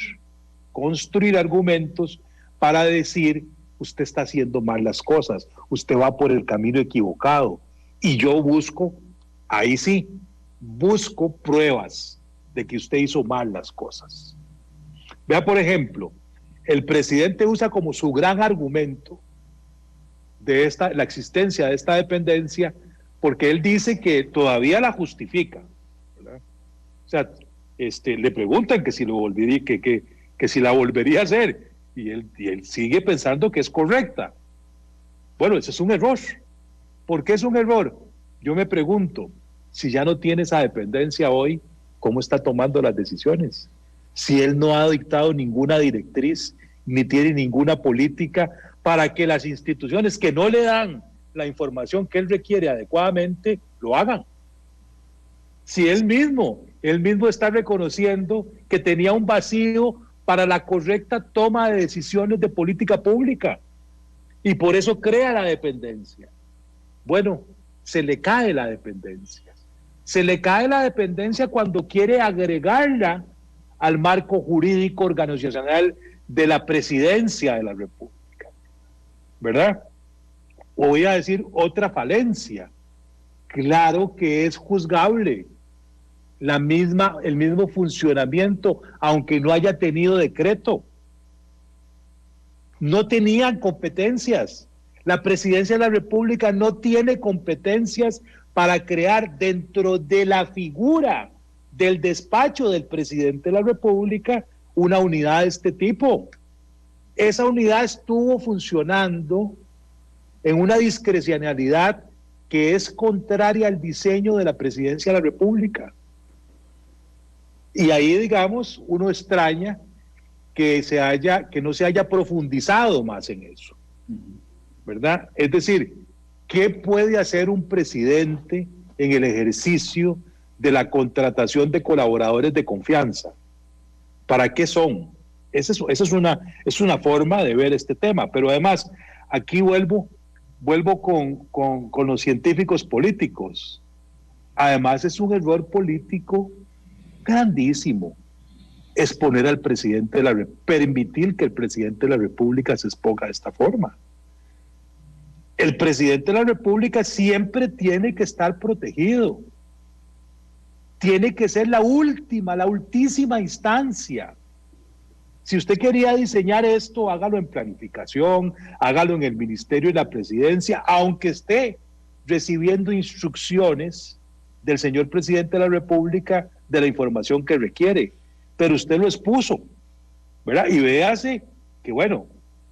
argumentos para decir, usted está haciendo mal las cosas, usted va por el camino equivocado, y yo busco pruebas de que usted hizo mal las cosas. Vea, por ejemplo, el presidente usa como su gran argumento de la existencia de esta dependencia, porque él dice que todavía la justifica, ¿verdad? O sea, le preguntan que si lo volvería, que si la volvería a hacer, y él sigue pensando que es correcta. Bueno, ese es un error. ¿Por qué es un error? Yo me pregunto, si ya no tiene esa dependencia hoy, ¿cómo está tomando las decisiones? Si él no ha dictado ninguna directriz, ni tiene ninguna política para que las instituciones que no le dan la información que él requiere adecuadamente, lo hagan. Si él mismo está reconociendo que tenía un vacío para la correcta toma de decisiones de política pública, y por eso crea la dependencia. Bueno, se le cae la dependencia. Se le cae la dependencia cuando quiere agregarla al marco jurídico organizacional de la presidencia de la República, ¿verdad? O voy a decir otra falencia. Claro que es juzgable el mismo funcionamiento, aunque no haya tenido decreto. No tenían competencias. La presidencia de la República no tiene competencias para crear dentro de la figura del despacho del presidente de la República una unidad de este tipo. Esa unidad estuvo funcionando en una discrecionalidad que es contraria al diseño de la presidencia de la República. Y ahí, digamos, uno extraña que no se haya profundizado más en eso, ¿verdad? Es decir, ¿qué puede hacer un presidente en el ejercicio de la contratación de colaboradores de confianza? ¿Para qué son? Esa es una forma de ver este tema, pero además, aquí vuelvo con los científicos políticos. Además, es un error político grandísimo exponer al presidente permitir que el presidente de la República se exponga de esta forma. El presidente de la República siempre tiene que estar protegido. Tiene que ser la ultísima instancia. Si usted quería diseñar esto, hágalo en planificación, hágalo en el Ministerio de la Presidencia, aunque esté recibiendo instrucciones del señor presidente de la República de la información que requiere. Pero usted lo expuso, ¿verdad? Y véase que, bueno,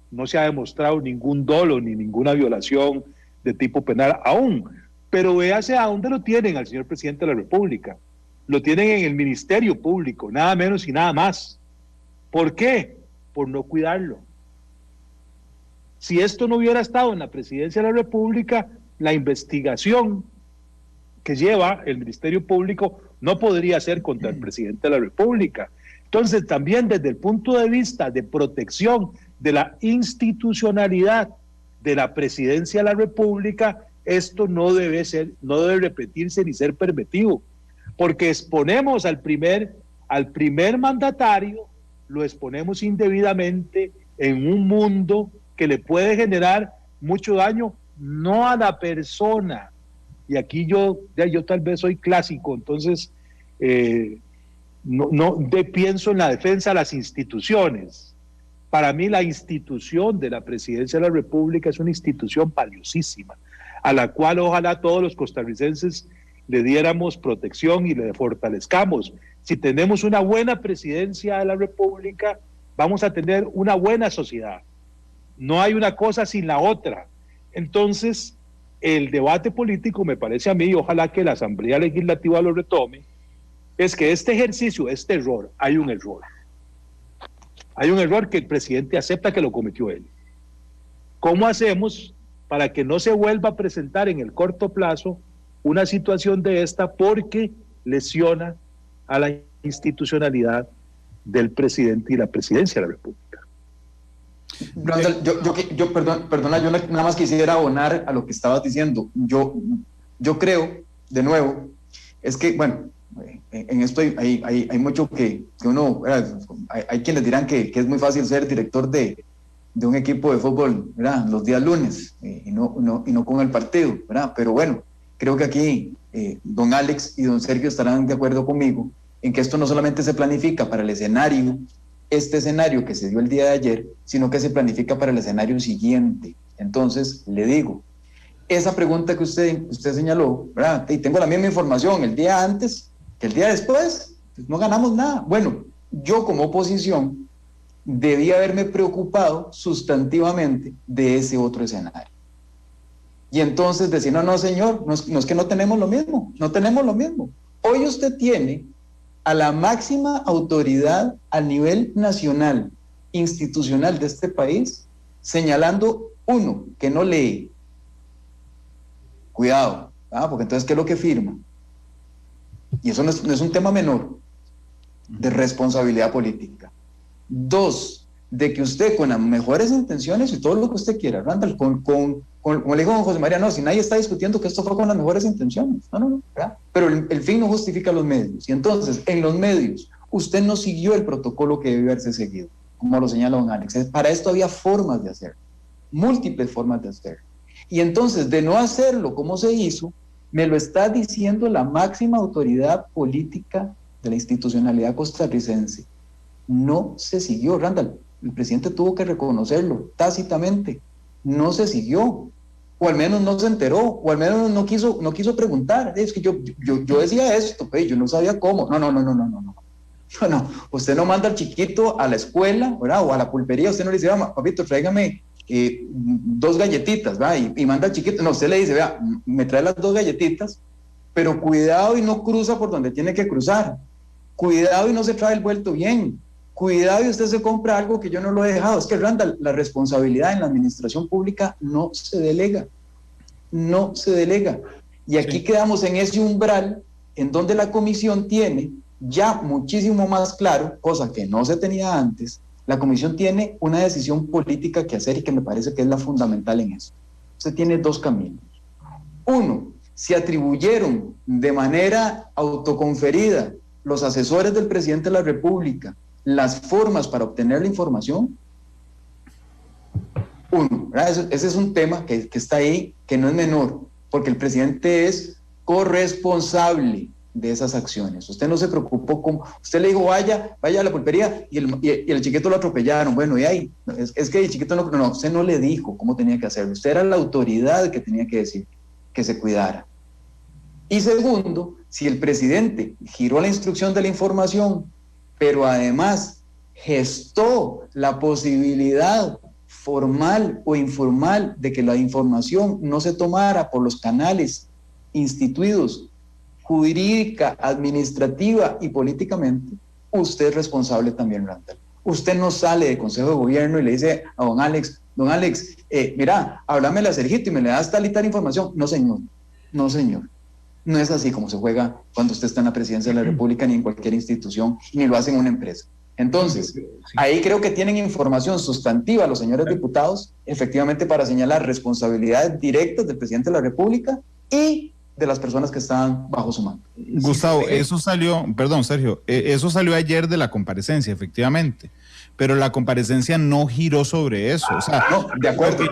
no se ha demostrado ningún dolo ni ninguna violación de tipo penal aún, pero véase a dónde lo tienen al señor presidente de la República. Lo tienen en el Ministerio Público, nada menos y nada más. ¿Por qué? Por no cuidarlo. Si esto no hubiera estado en la presidencia de la República, la investigación que lleva el Ministerio Público no podría ser contra el presidente de la República. Entonces, también desde el punto de vista de protección de la institucionalidad de la presidencia de la República, esto no debe repetirse ni ser permitido, porque exponemos al primer mandatario, lo exponemos indebidamente en un mundo que le puede generar mucho daño, no a la persona. Y aquí yo tal vez soy clásico, entonces pienso en la defensa de las instituciones. Para mí la institución de la presidencia de la República es una institución valiosísima, a la cual ojalá todos los costarricenses le diéramos protección y le fortalezcamos. Si tenemos una buena presidencia de la República, vamos a tener una buena sociedad. No hay una cosa sin la otra. Entonces, el debate político, me parece a mí, y ojalá que la Asamblea Legislativa lo retome, es que este ejercicio, este error, hay un error. Hay un error que el presidente acepta que lo cometió él. ¿Cómo hacemos para que no se vuelva a presentar en el corto plazo una situación de esta porque lesiona a la institucionalidad del presidente y la presidencia de la República? Randall, perdona, yo nada más quisiera abonar a lo que estabas diciendo. Yo creo, de nuevo, es que, bueno, en esto hay mucho que uno, hay quienes dirán que es muy fácil ser director de un equipo de fútbol, ¿verdad?, los días lunes, y no con el partido, ¿verdad? Pero bueno, creo que aquí don Alex y don Sergio estarán de acuerdo conmigo en que esto no solamente se planifica para el escenario, este escenario que se dio el día de ayer, sino que se planifica para el escenario siguiente. Entonces, le digo, esa pregunta que usted señaló, ¿verdad? Y tengo la misma información el día antes que el día después, pues no ganamos nada. Bueno, yo como oposición debía haberme preocupado sustantivamente de ese otro escenario. Y entonces decir, no, señor, no es que no tenemos lo mismo, no tenemos lo mismo. Hoy usted tiene a la máxima autoridad a nivel nacional, institucional de este país, señalando, uno, que no lee. Cuidado, porque entonces, ¿qué es lo que firma? Y eso no es un tema menor de responsabilidad política. Dos, de que usted con las mejores intenciones y todo lo que usted quiera, Randall, como le dijo don José María, no, si nadie está discutiendo que esto fue con las mejores intenciones, no, ¿verdad? Pero el fin no justifica los medios. Y entonces, en los medios, usted no siguió el protocolo que debió haberse seguido, como lo señala don Alex. Para esto había formas de hacerlo, múltiples formas de hacerlo. Y entonces, de no hacerlo como se hizo, me lo está diciendo la máxima autoridad política de la institucionalidad costarricense. No se siguió, Randall. El presidente tuvo que reconocerlo tácitamente. No se siguió, o al menos no se enteró, o al menos no quiso preguntar. Es que yo decía esto, pues, yo no sabía cómo. No, usted no manda al chiquito a la escuela, ¿verdad? O a la pulpería, usted no le dice, papito, tráigame 2 galletitas, ¿verdad? Y manda al chiquito, no, usted le dice, vea, me trae las 2 galletitas, pero cuidado y no cruza por donde tiene que cruzar, cuidado y no se trae el vuelto bien, cuidado y usted se compra algo que yo no lo he dejado. Es que, Randall, la responsabilidad en la administración pública no se delega. Y aquí quedamos en ese umbral en donde la comisión tiene ya muchísimo más claro, cosa que no se tenía antes, la comisión tiene una decisión política que hacer y que me parece que es la fundamental en eso. Usted tiene 2 caminos. Uno, si atribuyeron de manera autoconferida los asesores del presidente de la República las formas para obtener la información. Uno, ¿verdad? Ese es un tema que está ahí, que no es menor, porque el presidente es corresponsable de esas acciones. Usted no se preocupó con... Usted le dijo, vaya a la pulpería y el chiquito lo atropellaron. Bueno, y ahí, es que el chiquito no, usted no le dijo cómo tenía que hacerlo. Usted era la autoridad que tenía que decir que se cuidara. Y segundo, si el presidente giró la instrucción de la información, pero además gestó la posibilidad formal o informal de que la información no se tomara por los canales instituidos jurídica, administrativa y políticamente, usted es responsable también, Randall. Usted no sale del Consejo de Gobierno y le dice a don Alex, mira, háblame a Sergito y me le das tal y tal información. No, señor. No es así como se juega cuando usted está en la presidencia de la República ni en cualquier institución, ni lo hace en una empresa. Entonces, ahí creo que tienen información sustantiva los señores diputados, efectivamente, para señalar responsabilidades directas del presidente de la República y de las personas que estaban bajo su mando. Gustavo, eso salió, perdón, Sergio, eso salió ayer de la comparecencia, efectivamente, pero la comparecencia no giró sobre eso. O sea, no, de acuerdo.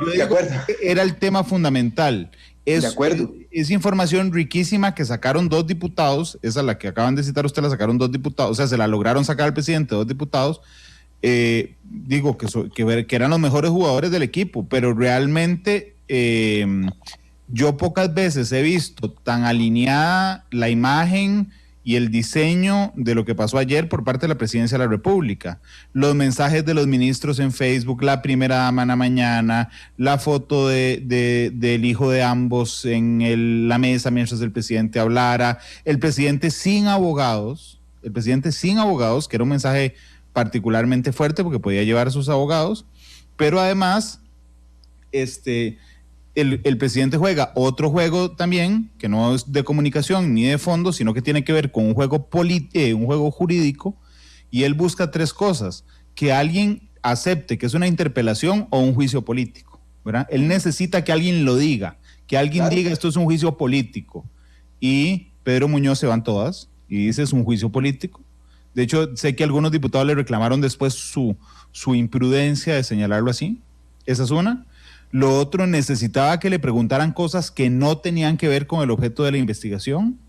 Era el tema fundamental. De acuerdo. Es información riquísima que sacaron 2 diputados, esa la que acaban de citar usted, la sacaron 2 diputados, o sea, se la lograron sacar al presidente 2 diputados, digo que eran los mejores jugadores del equipo, pero realmente yo pocas veces he visto tan alineada la imagen y el diseño de lo que pasó ayer por parte de la Presidencia de la República. Los mensajes de los ministros en Facebook, la primera dama en la mañana, la foto del hijo de ambos en la mesa mientras el presidente hablara, el presidente sin abogados, que era un mensaje particularmente fuerte porque podía llevar a sus abogados, pero además, el presidente juega otro juego también, que no es de comunicación ni de fondo, sino que tiene que ver con un juego jurídico, y él busca 3 cosas: que alguien acepte que es una interpelación o un juicio político, ¿verdad? Él necesita que alguien lo diga, que alguien diga esto es un juicio político, y Pedro Muñoz se van todas y dice es un juicio político. De hecho, sé que algunos diputados le reclamaron después su imprudencia de señalarlo así. Esa es una. Lo otro, necesitaba que le preguntaran cosas que no tenían que ver con el objeto de la investigación.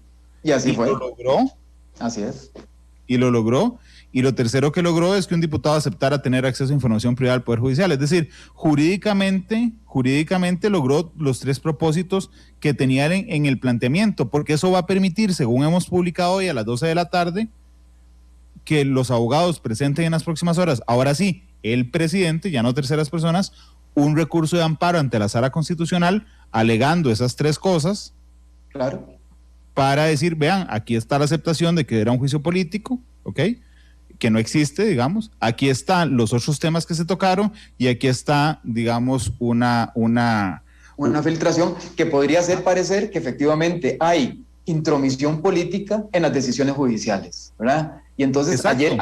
Y así fue. Lo logró. Así es. y lo logró. Y lo tercero que logró es que un diputado aceptara tener acceso a información privada del Poder Judicial. Es decir, jurídicamente logró los 3 propósitos que tenía en el planteamiento, porque eso va a permitir, según hemos publicado hoy a las 12 de la tarde, que los abogados presenten en las próximas horas, ahora sí, el presidente, ya no terceras personas, un recurso de amparo ante la Sala Constitucional, alegando esas 3 cosas, claro, para decir, vean, aquí está la aceptación de que era un juicio político, ¿ok?, que no existe, digamos, aquí están los otros temas que se tocaron y aquí está, digamos, una filtración que podría hacer parecer que efectivamente hay intromisión política en las decisiones judiciales, ¿verdad? Y entonces ayer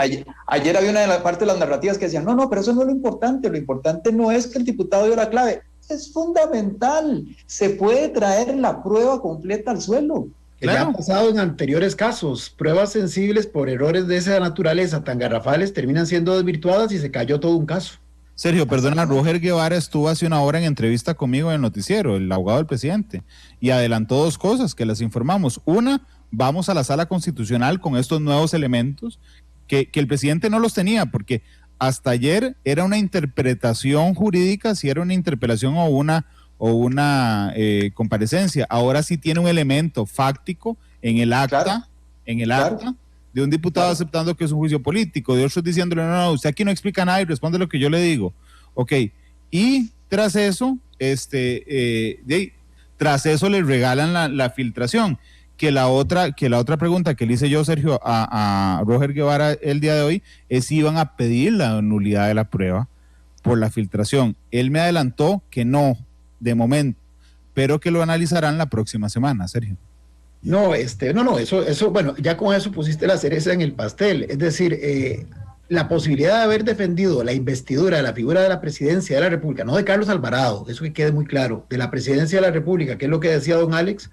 había una de las partes de las narrativas que decían, no, pero eso no es lo importante no es que el diputado dio la clave, es fundamental, se puede traer la prueba completa al suelo. Claro. Ya ha pasado en anteriores casos, pruebas sensibles por errores de esa naturaleza tan garrafales terminan siendo desvirtuadas y se cayó todo un caso. Sergio, perdona, Roger Guevara estuvo hace una hora en entrevista conmigo en el noticiero, el abogado del presidente, y adelantó 2 cosas que las informamos. Una, vamos a la Sala Constitucional con estos nuevos elementos que el presidente no los tenía, porque hasta ayer era una interpretación jurídica, si era una interpelación o una comparecencia. Ahora sí tiene un elemento fáctico en el acta, claro, de un diputado aceptando que es un juicio político, de otros diciéndole, no, usted aquí no explica nada y responde lo que yo le digo. Ok, y tras eso, tras eso le regalan la filtración. Que la otra pregunta que le hice yo, Sergio, a Roger Guevara el día de hoy, es si iban a pedir la nulidad de la prueba por la filtración. Él me adelantó que no, de momento, pero que lo analizarán la próxima semana, Sergio. No, eso, bueno, ya con eso pusiste la cereza en el pastel, es decir, la posibilidad de haber defendido la investidura de la figura de la presidencia de la República, no de Carlos Alvarado, eso que quede muy claro, de la presidencia de la República, que es lo que decía don Alex,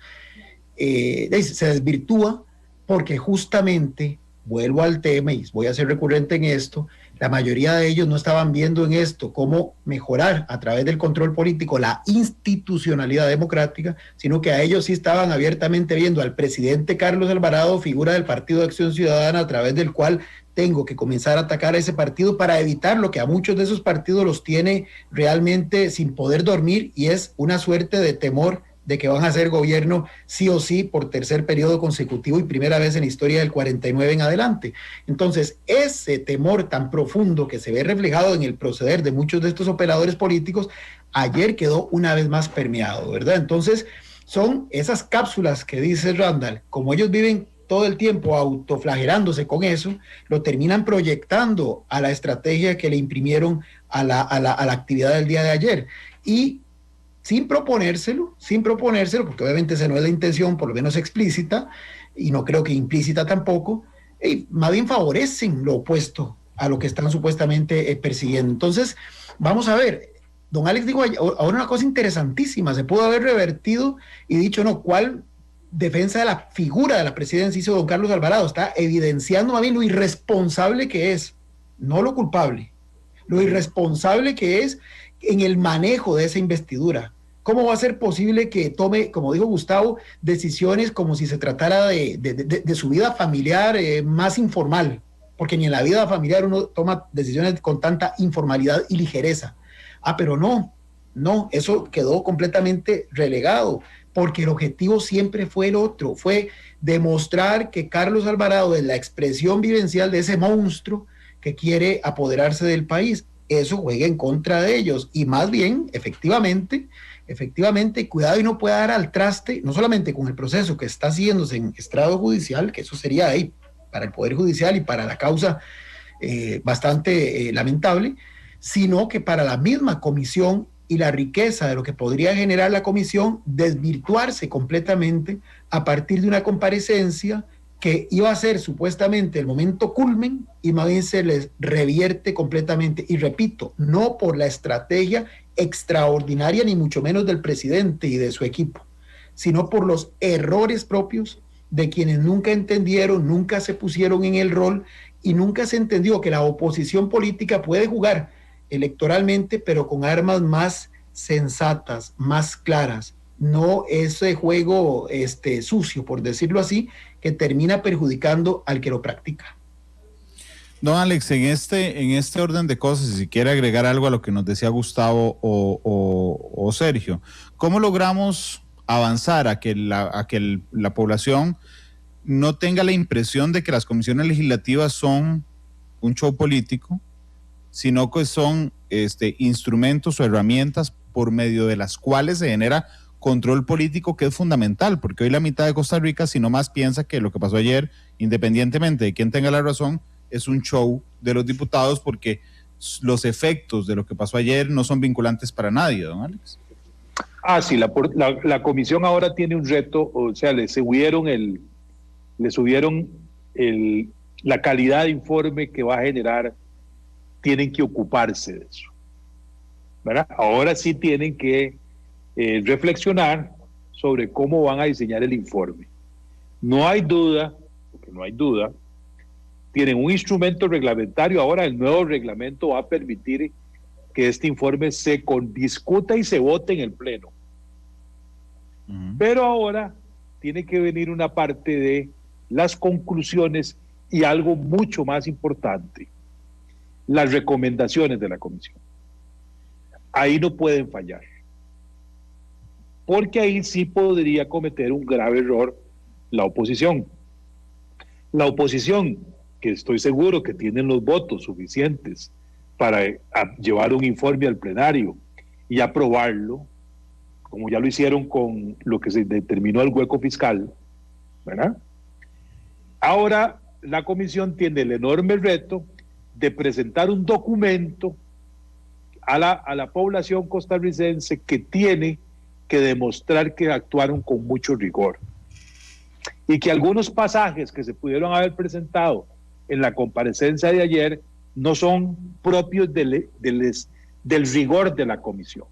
se desvirtúa porque justamente, vuelvo al tema y voy a ser recurrente en esto, la mayoría de ellos no estaban viendo en esto cómo mejorar a través del control político la institucionalidad democrática, sino que a ellos sí estaban abiertamente viendo al presidente Carlos Alvarado, figura del Partido de Acción Ciudadana, a través del cual tengo que comenzar a atacar a ese partido para evitar lo que a muchos de esos partidos los tiene realmente sin poder dormir, y es una suerte de temor de que van a hacer gobierno sí o sí por 3er periodo consecutivo y primera vez en la historia del 49 en adelante. Entonces, ese temor tan profundo que se ve reflejado en el proceder de muchos de estos operadores políticos, ayer quedó una vez más permeado, ¿verdad? Entonces, son esas cápsulas que dice Randall, como ellos viven todo el tiempo autoflagelándose con eso, lo terminan proyectando a la estrategia que le imprimieron a la actividad del día de ayer. Y sin proponérselo, porque obviamente esa no es la intención, por lo menos explícita, y no creo que implícita tampoco, más bien favorecen lo opuesto a lo que están supuestamente persiguiendo. Entonces, vamos a ver, don Alex dijo ahora una cosa interesantísima, se pudo haber revertido y dicho, no, ¿cuál defensa de la figura de la presidencia hizo don Carlos Alvarado? Está evidenciando más bien lo irresponsable que es, no lo culpable, lo irresponsable que es en el manejo de esa investidura. ¿Cómo va a ser posible que tome, como dijo Gustavo, decisiones como si se tratara de su vida familiar más informal? Porque ni en la vida familiar uno toma decisiones con tanta informalidad y ligereza. Pero no, eso quedó completamente relegado, porque el objetivo siempre fue el otro, fue demostrar que Carlos Alvarado es la expresión vivencial de ese monstruo que quiere apoderarse del país. Eso juega en contra de ellos, y más bien, efectivamente, cuidado y no pueda dar al traste, no solamente con el proceso que está haciéndose en estrado judicial, que eso sería ahí para el Poder Judicial y para la causa bastante lamentable, sino que para la misma comisión y la riqueza de lo que podría generar la comisión, desvirtuarse completamente a partir de una comparecencia que iba a ser supuestamente el momento culmen, y más bien se les revierte completamente. Y repito, no por la estrategia extraordinaria ni mucho menos del presidente y de su equipo, sino por los errores propios de quienes nunca entendieron, nunca se pusieron en el rol y nunca se entendió que la oposición política puede jugar electoralmente, pero con armas más sensatas, más claras, no ese juego sucio, por decirlo así, que termina perjudicando al que lo practica. Don Alex, en este orden de cosas, si quiere agregar algo a lo que nos decía Gustavo o Sergio, ¿cómo logramos avanzar a que la población no tenga la impresión de que las comisiones legislativas son un show político, sino que son instrumentos o herramientas por medio de las cuales se genera control político, que es fundamental, porque hoy la mitad de Costa Rica, si no más, piensa que lo que pasó ayer, independientemente de quién tenga la razón, es un show de los diputados, porque los efectos de lo que pasó ayer no son vinculantes para nadie, don Alex. Sí, la comisión ahora tiene un reto, o sea, le subieron la calidad de informe que va a generar, tienen que ocuparse de eso, ¿verdad? Ahora sí tienen que reflexionar sobre cómo van a diseñar el informe. No hay duda, porque no hay duda, tienen un instrumento reglamentario. Ahora el nuevo reglamento va a permitir que este informe se discuta y se vote en el Pleno. Pero ahora tiene que venir una parte de las conclusiones y algo mucho más importante, las recomendaciones de la comisión. Ahí no pueden fallar, porque ahí sí podría cometer un grave error la oposición. La oposición, que estoy seguro que tienen los votos suficientes para llevar un informe al plenario y aprobarlo, como ya lo hicieron con lo que se determinó el hueco fiscal, ¿verdad? Ahora la comisión tiene el enorme reto de presentar un documento a la población costarricense que tiene que demostrar que actuaron con mucho rigor y que algunos pasajes que se pudieron haber presentado en la comparecencia de ayer no son propios del rigor de la comisión,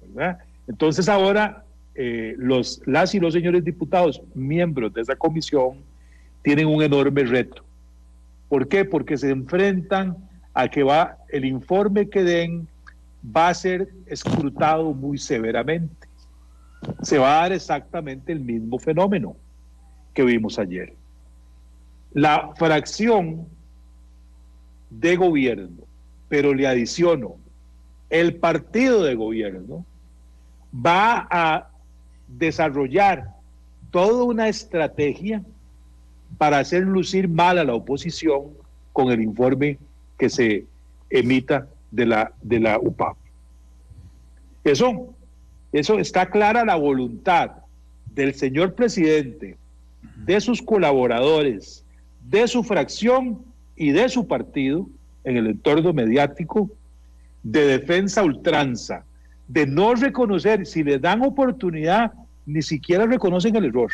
¿verdad? Entonces ahora las y los señores diputados, miembros de esa comisión, tienen un enorme reto. ¿Por qué? Porque se enfrentan a que el informe que den va a ser escrutado muy severamente. Se va a dar exactamente el mismo fenómeno que vimos ayer. La fracción de gobierno, pero le adiciono, el partido de gobierno va a desarrollar toda una estrategia para hacer lucir mal a la oposición con el informe que se emita de la UPAP. Eso está clara la voluntad del señor presidente, de sus colaboradores, de su fracción y de su partido en el entorno mediático, de defensa a ultranza, de no reconocer, si les dan oportunidad, ni siquiera reconocen el error.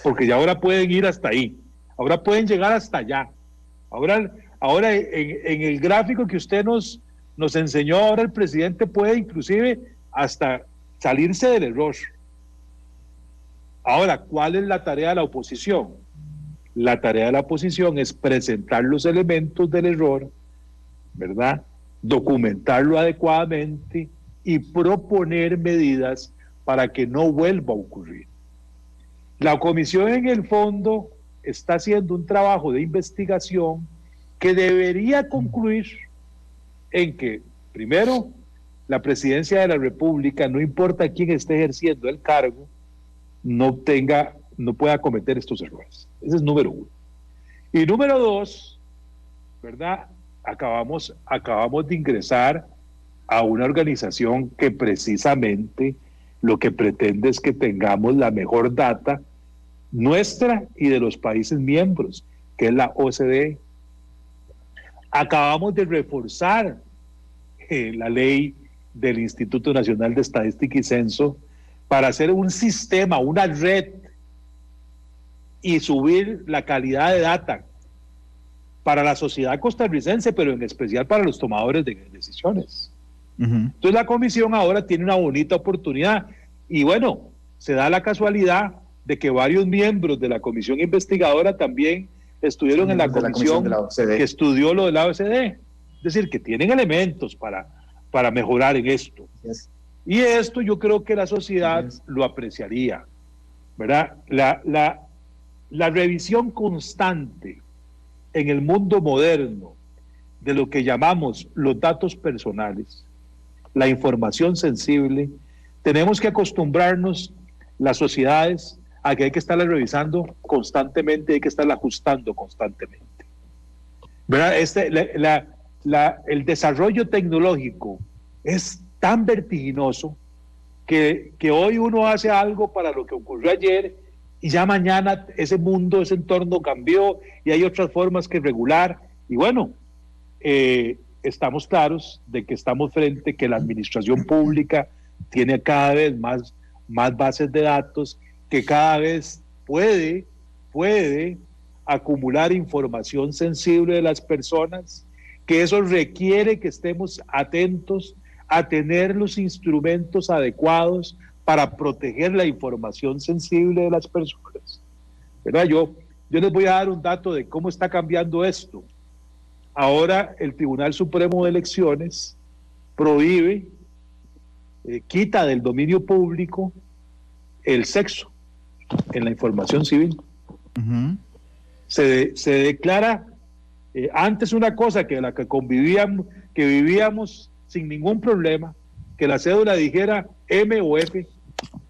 Porque ya ahora pueden ir hasta ahí, ahora pueden llegar hasta allá. Ahora en el gráfico que usted nos enseñó, ahora el presidente puede inclusive hasta salirse del error. Ahora, ¿cuál es la tarea de la oposición? La tarea de la oposición es presentar los elementos del error, ¿verdad? Documentarlo adecuadamente y proponer medidas para que no vuelva a ocurrir. La comisión en el fondo está haciendo un trabajo de investigación que debería concluir en que, primero, la presidencia de la República, no importa quién esté ejerciendo el cargo, no pueda cometer estos errores. Ese es número uno. Y número dos, ¿verdad? Acabamos de ingresar a una organización que precisamente lo que pretende es que tengamos la mejor data nuestra y de los países miembros, que es la OCDE. Acabamos de reforzar la ley del Instituto Nacional de Estadística y Censo para hacer un sistema, una red y subir la calidad de data para la sociedad costarricense, pero en especial para los tomadores de decisiones. Entonces la comisión ahora tiene una bonita oportunidad y bueno, se da la casualidad de que varios miembros de la comisión investigadora también estuvieron en la comisión que estudió lo de la OCDE. Es decir, que tienen elementos para mejorar en esto. Y esto yo creo que la sociedad lo apreciaría, ¿verdad? La la revisión constante en el mundo moderno de lo que llamamos los datos personales, la información sensible, tenemos que acostumbrarnos las sociedades a que hay que estarla revisando constantemente, hay que estarla ajustando constantemente. ¿Verdad? El desarrollo tecnológico es tan vertiginoso que hoy uno hace algo para lo que ocurrió ayer y ya mañana ese mundo, ese entorno cambió y hay otras formas que regular. Y bueno, estamos claros de que estamos frente, que la administración pública tiene cada vez más bases de datos, que cada vez puede acumular información sensible de las personas, que eso requiere que estemos atentos a tener los instrumentos adecuados para proteger la información sensible de las personas. ¿Verdad? Yo les voy a dar un dato de cómo está cambiando esto. Ahora el Tribunal Supremo de Elecciones prohíbe, quita del dominio público el sexo en la información civil. Uh-huh. Se declara antes una cosa que la que convivíamos, que vivíamos sin ningún problema, que la cédula dijera M o F.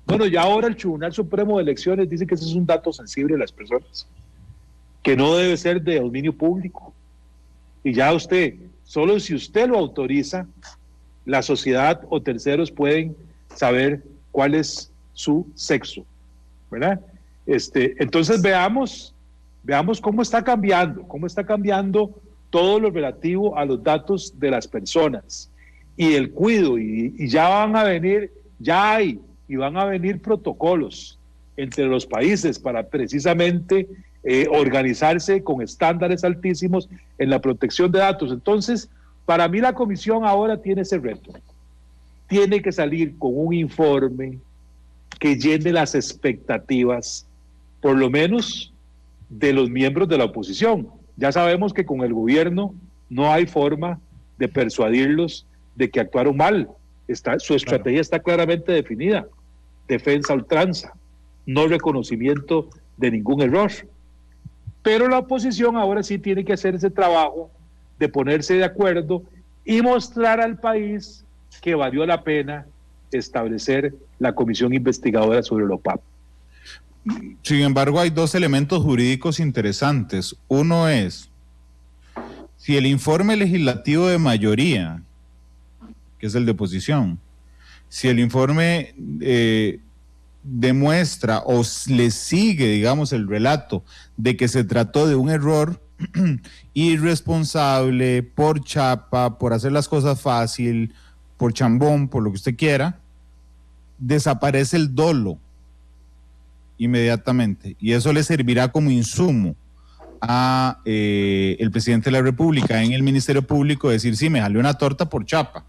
Bueno, ya ahora el Tribunal Supremo de Elecciones dice que ese es un dato sensible de las personas, que no debe ser de dominio público. Y ya usted, solo si usted lo autoriza, la sociedad o terceros pueden saber cuál es su sexo, ¿verdad? Entonces veamos cómo está cambiando todo lo relativo a los datos de las personas y el cuidado, y ya van a venir, ya hay, y van a venir protocolos entre los países para precisamente organizarse con estándares altísimos en la protección de datos. Entonces, para mí la comisión ahora tiene ese reto. Tiene que salir con un informe que llene las expectativas, por lo menos de los miembros de la oposición. Ya sabemos que con el gobierno no hay forma de persuadirlos de que actuaron mal. Su estrategia está claramente definida: defensa a ultranza, no reconocimiento de ningún error. Pero la oposición ahora sí tiene que hacer ese trabajo de ponerse de acuerdo y mostrar al país que valió la pena establecer la comisión investigadora sobre el OPAP. Sin embargo, hay dos elementos jurídicos interesantes. Uno es, si el informe legislativo de mayoría, que es el de oposición, si el informe demuestra o le sigue, digamos, el relato de que se trató de un error irresponsable, por chapa, por hacer las cosas fácil, por chambón, por lo que usted quiera, desaparece el dolo inmediatamente, y eso le servirá como insumo a el presidente de la República en el Ministerio Público decir, sí, me salió una torta por chapa,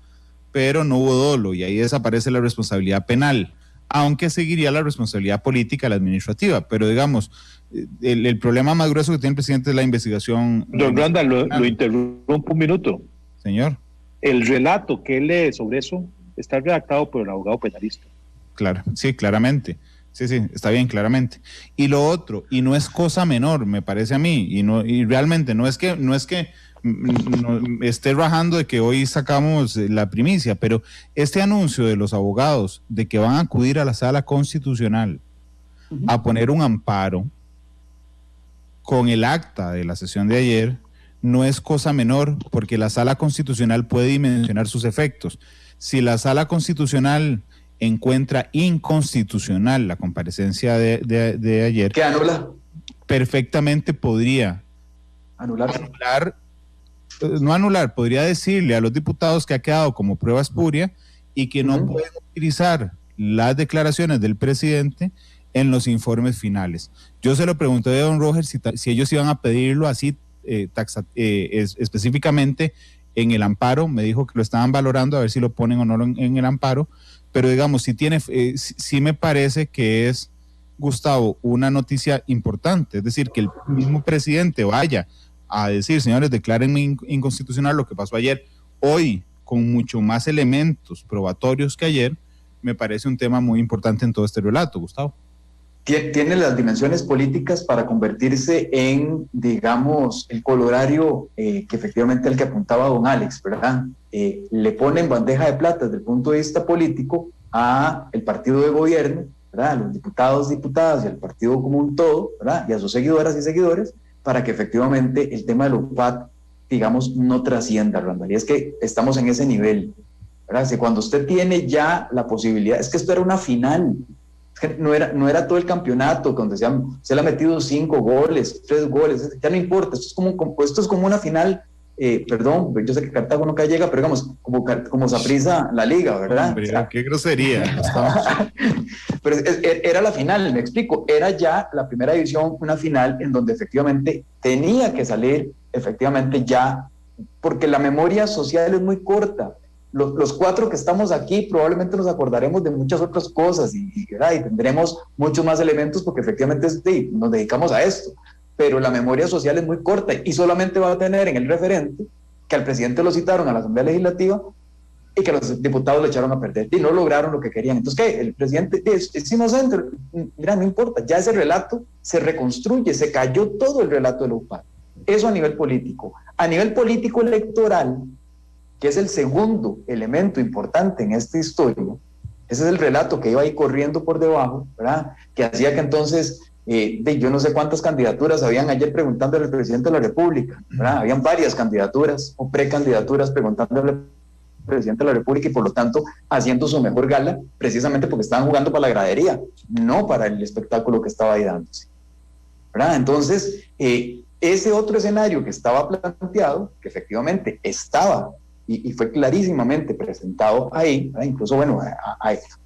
pero no hubo dolo, y ahí desaparece la responsabilidad penal, aunque seguiría la responsabilidad política, la administrativa. Pero digamos, el problema más grueso que tiene el presidente es la investigación. Don Randall, lo interrumpo un minuto. Señor. El relato que él lee sobre eso está redactado por el abogado penalista. Claro, sí, claramente. Sí, está bien, claramente. Y lo otro, y no es cosa menor, me parece a mí, y realmente no es que esté rajando de que hoy sacamos la primicia, pero este anuncio de los abogados de que van a acudir a la Sala Constitucional a poner un amparo con el acta de la sesión de ayer no es cosa menor, porque la Sala Constitucional puede dimensionar sus efectos. Si la Sala Constitucional encuentra inconstitucional la comparecencia de ayer, ¿qué anula? Perfectamente podría podría decirle a los diputados que ha quedado como prueba espuria y que no pueden utilizar las declaraciones del presidente en los informes finales. Yo se lo pregunté a don Roger si ellos iban a pedirlo así específicamente en el amparo. Me dijo que lo estaban valorando a ver si lo ponen o no en el amparo, pero digamos, sí me parece que es, Gustavo, una noticia importante, es decir, que el mismo presidente vaya a decir, señores, declárenme inconstitucional lo que pasó ayer, hoy, con mucho más elementos probatorios que ayer, me parece un tema muy importante en todo este relato, Gustavo. tiene las dimensiones políticas para convertirse en, digamos, el colorario que efectivamente el que apuntaba don Alex, ¿verdad? Le pone en bandeja de plata desde el punto de vista político a el partido de gobierno, ¿verdad? A los diputados, diputadas y al partido como un todo, ¿verdad? Y a sus seguidoras y seguidores, para que efectivamente el tema de la UPAD, digamos, no trascienda, Randall. Y es que estamos en ese nivel, ¿verdad? Si cuando usted tiene ya la posibilidad, es que esto era una final, no era todo el campeonato donde se le ha metido 5 goles, 3 goles, ya no importa, esto es como una final, perdón, yo sé que Cartago nunca llega, pero digamos, como Saprissa la liga, ¿verdad? Hombre, qué grosería. Pero era la final, me explico, era ya la primera división, una final en donde efectivamente tenía que salir, efectivamente ya, porque la memoria social es muy corta. Los 4 que estamos aquí probablemente nos acordaremos de muchas otras cosas y tendremos muchos más elementos porque efectivamente nos dedicamos a esto, pero la memoria social es muy corta y solamente va a tener en el referente que al presidente lo citaron a la Asamblea Legislativa y que los diputados lo echaron a perder y no lograron lo que querían. Entonces, ¿qué? El presidente es inocente, mira, no importa, ya ese relato se reconstruye, se cayó todo el relato de la UPAD. Eso a nivel político. A nivel político electoral, que es el segundo elemento importante en esta historia, ese es el relato que iba ahí corriendo por debajo, ¿verdad? Que hacía que entonces, yo no sé cuántas candidaturas habían ayer preguntándole al presidente de la República, ¿verdad? Habían varias candidaturas o precandidaturas preguntándole al presidente de la República y por lo tanto haciendo su mejor gala, precisamente porque estaban jugando para la gradería, no para el espectáculo que estaba ahí dándose, ¿verdad? Entonces, ese otro escenario que estaba planteado, que efectivamente estaba y fue clarísimamente presentado ahí, ¿verdad? Incluso, bueno,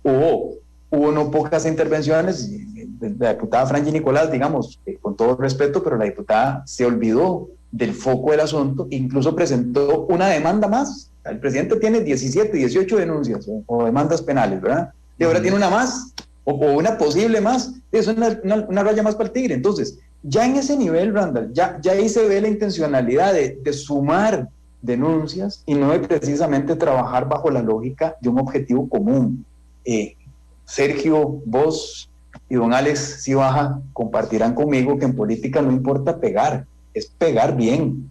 hubo no pocas intervenciones de la diputada Franji Nicolás, digamos, con todo respeto, pero la diputada se olvidó del foco del asunto, incluso presentó una demanda más. El presidente tiene 17, 18 denuncias o demandas penales, ¿verdad? Y ahora tiene una más, o una posible más, es una raya más para el tigre. Entonces, ya en ese nivel, Randall, ya ahí se ve la intencionalidad de sumar denuncias y no de precisamente trabajar bajo la lógica de un objetivo común. Sergio, vos y don Alex Cibaja compartirán conmigo que en política no importa pegar, es pegar bien.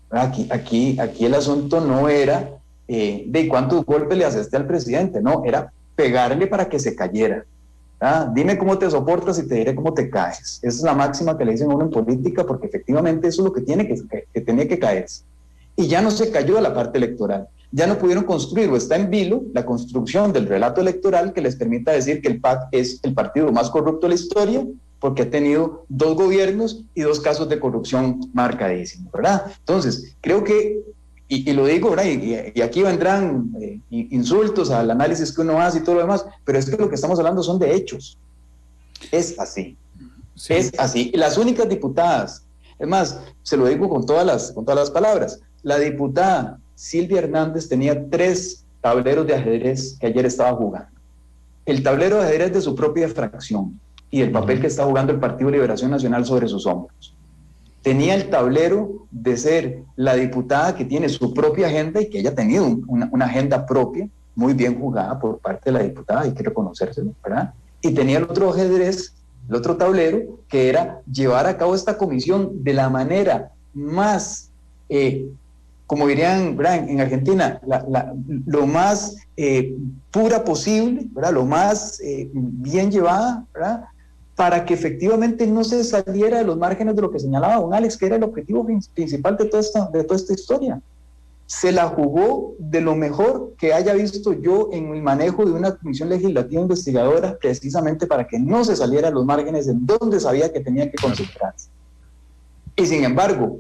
Aquí el asunto no era de cuántos golpes le haces al presidente, no, era pegarle para que se cayera. Dime cómo te soportas y te diré cómo te caes. Esa es la máxima que le dicen a uno en política, porque efectivamente eso es lo que tenía que caerse. Y ya no se cayó de la parte electoral. Ya no pudieron construir, o está en vilo, la construcción del relato electoral que les permita decir que el PAC es el partido más corrupto de la historia, porque ha tenido 2 gobiernos y 2 casos de corrupción marcadísimos, ¿verdad? Entonces, creo que, y lo digo, ¿verdad? Y aquí vendrán insultos al análisis que uno hace y todo lo demás, pero es que lo que estamos hablando son de hechos. Es así. Sí. Es así. Y las únicas diputadas, es más, se lo digo con todas las palabras, la diputada Silvia Hernández tenía 3 tableros de ajedrez que ayer estaba jugando. El tablero de ajedrez de su propia fracción y el papel que está jugando el Partido de Liberación Nacional sobre sus hombros. Tenía el tablero de ser la diputada que tiene su propia agenda y que ella ha tenido una agenda propia, muy bien jugada por parte de la diputada, hay que reconocérselo, ¿verdad? Y tenía el otro ajedrez, el otro tablero, que era llevar a cabo esta comisión de la manera más como dirían, ¿verdad?, en Argentina, lo más pura posible, ¿verdad?, lo más bien llevada, ¿verdad?, para que efectivamente no se saliera de los márgenes de lo que señalaba don Alex, que era el objetivo principal de toda esta historia. Se la jugó de lo mejor que haya visto yo en el manejo de una comisión legislativa investigadora, precisamente para que no se saliera de los márgenes en donde sabía que tenía que concentrarse. Y sin embargo,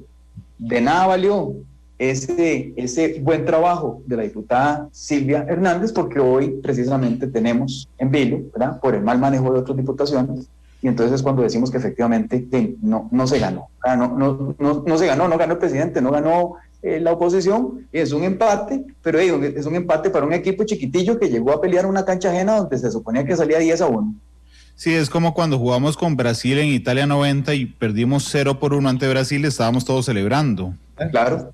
de nada valió ese buen trabajo de la diputada Silvia Hernández, porque hoy precisamente tenemos en vilo, ¿verdad?, por el mal manejo de otras diputaciones, y entonces es cuando decimos que efectivamente no se ganó, no se ganó, no ganó el presidente, no ganó la oposición, es un empate, pero es un empate para un equipo chiquitillo que llegó a pelear una cancha ajena donde se suponía que salía 10-1. Sí, es como cuando jugamos con Brasil en Italia 90 y perdimos 0-1 ante Brasil, estábamos todos celebrando. Claro.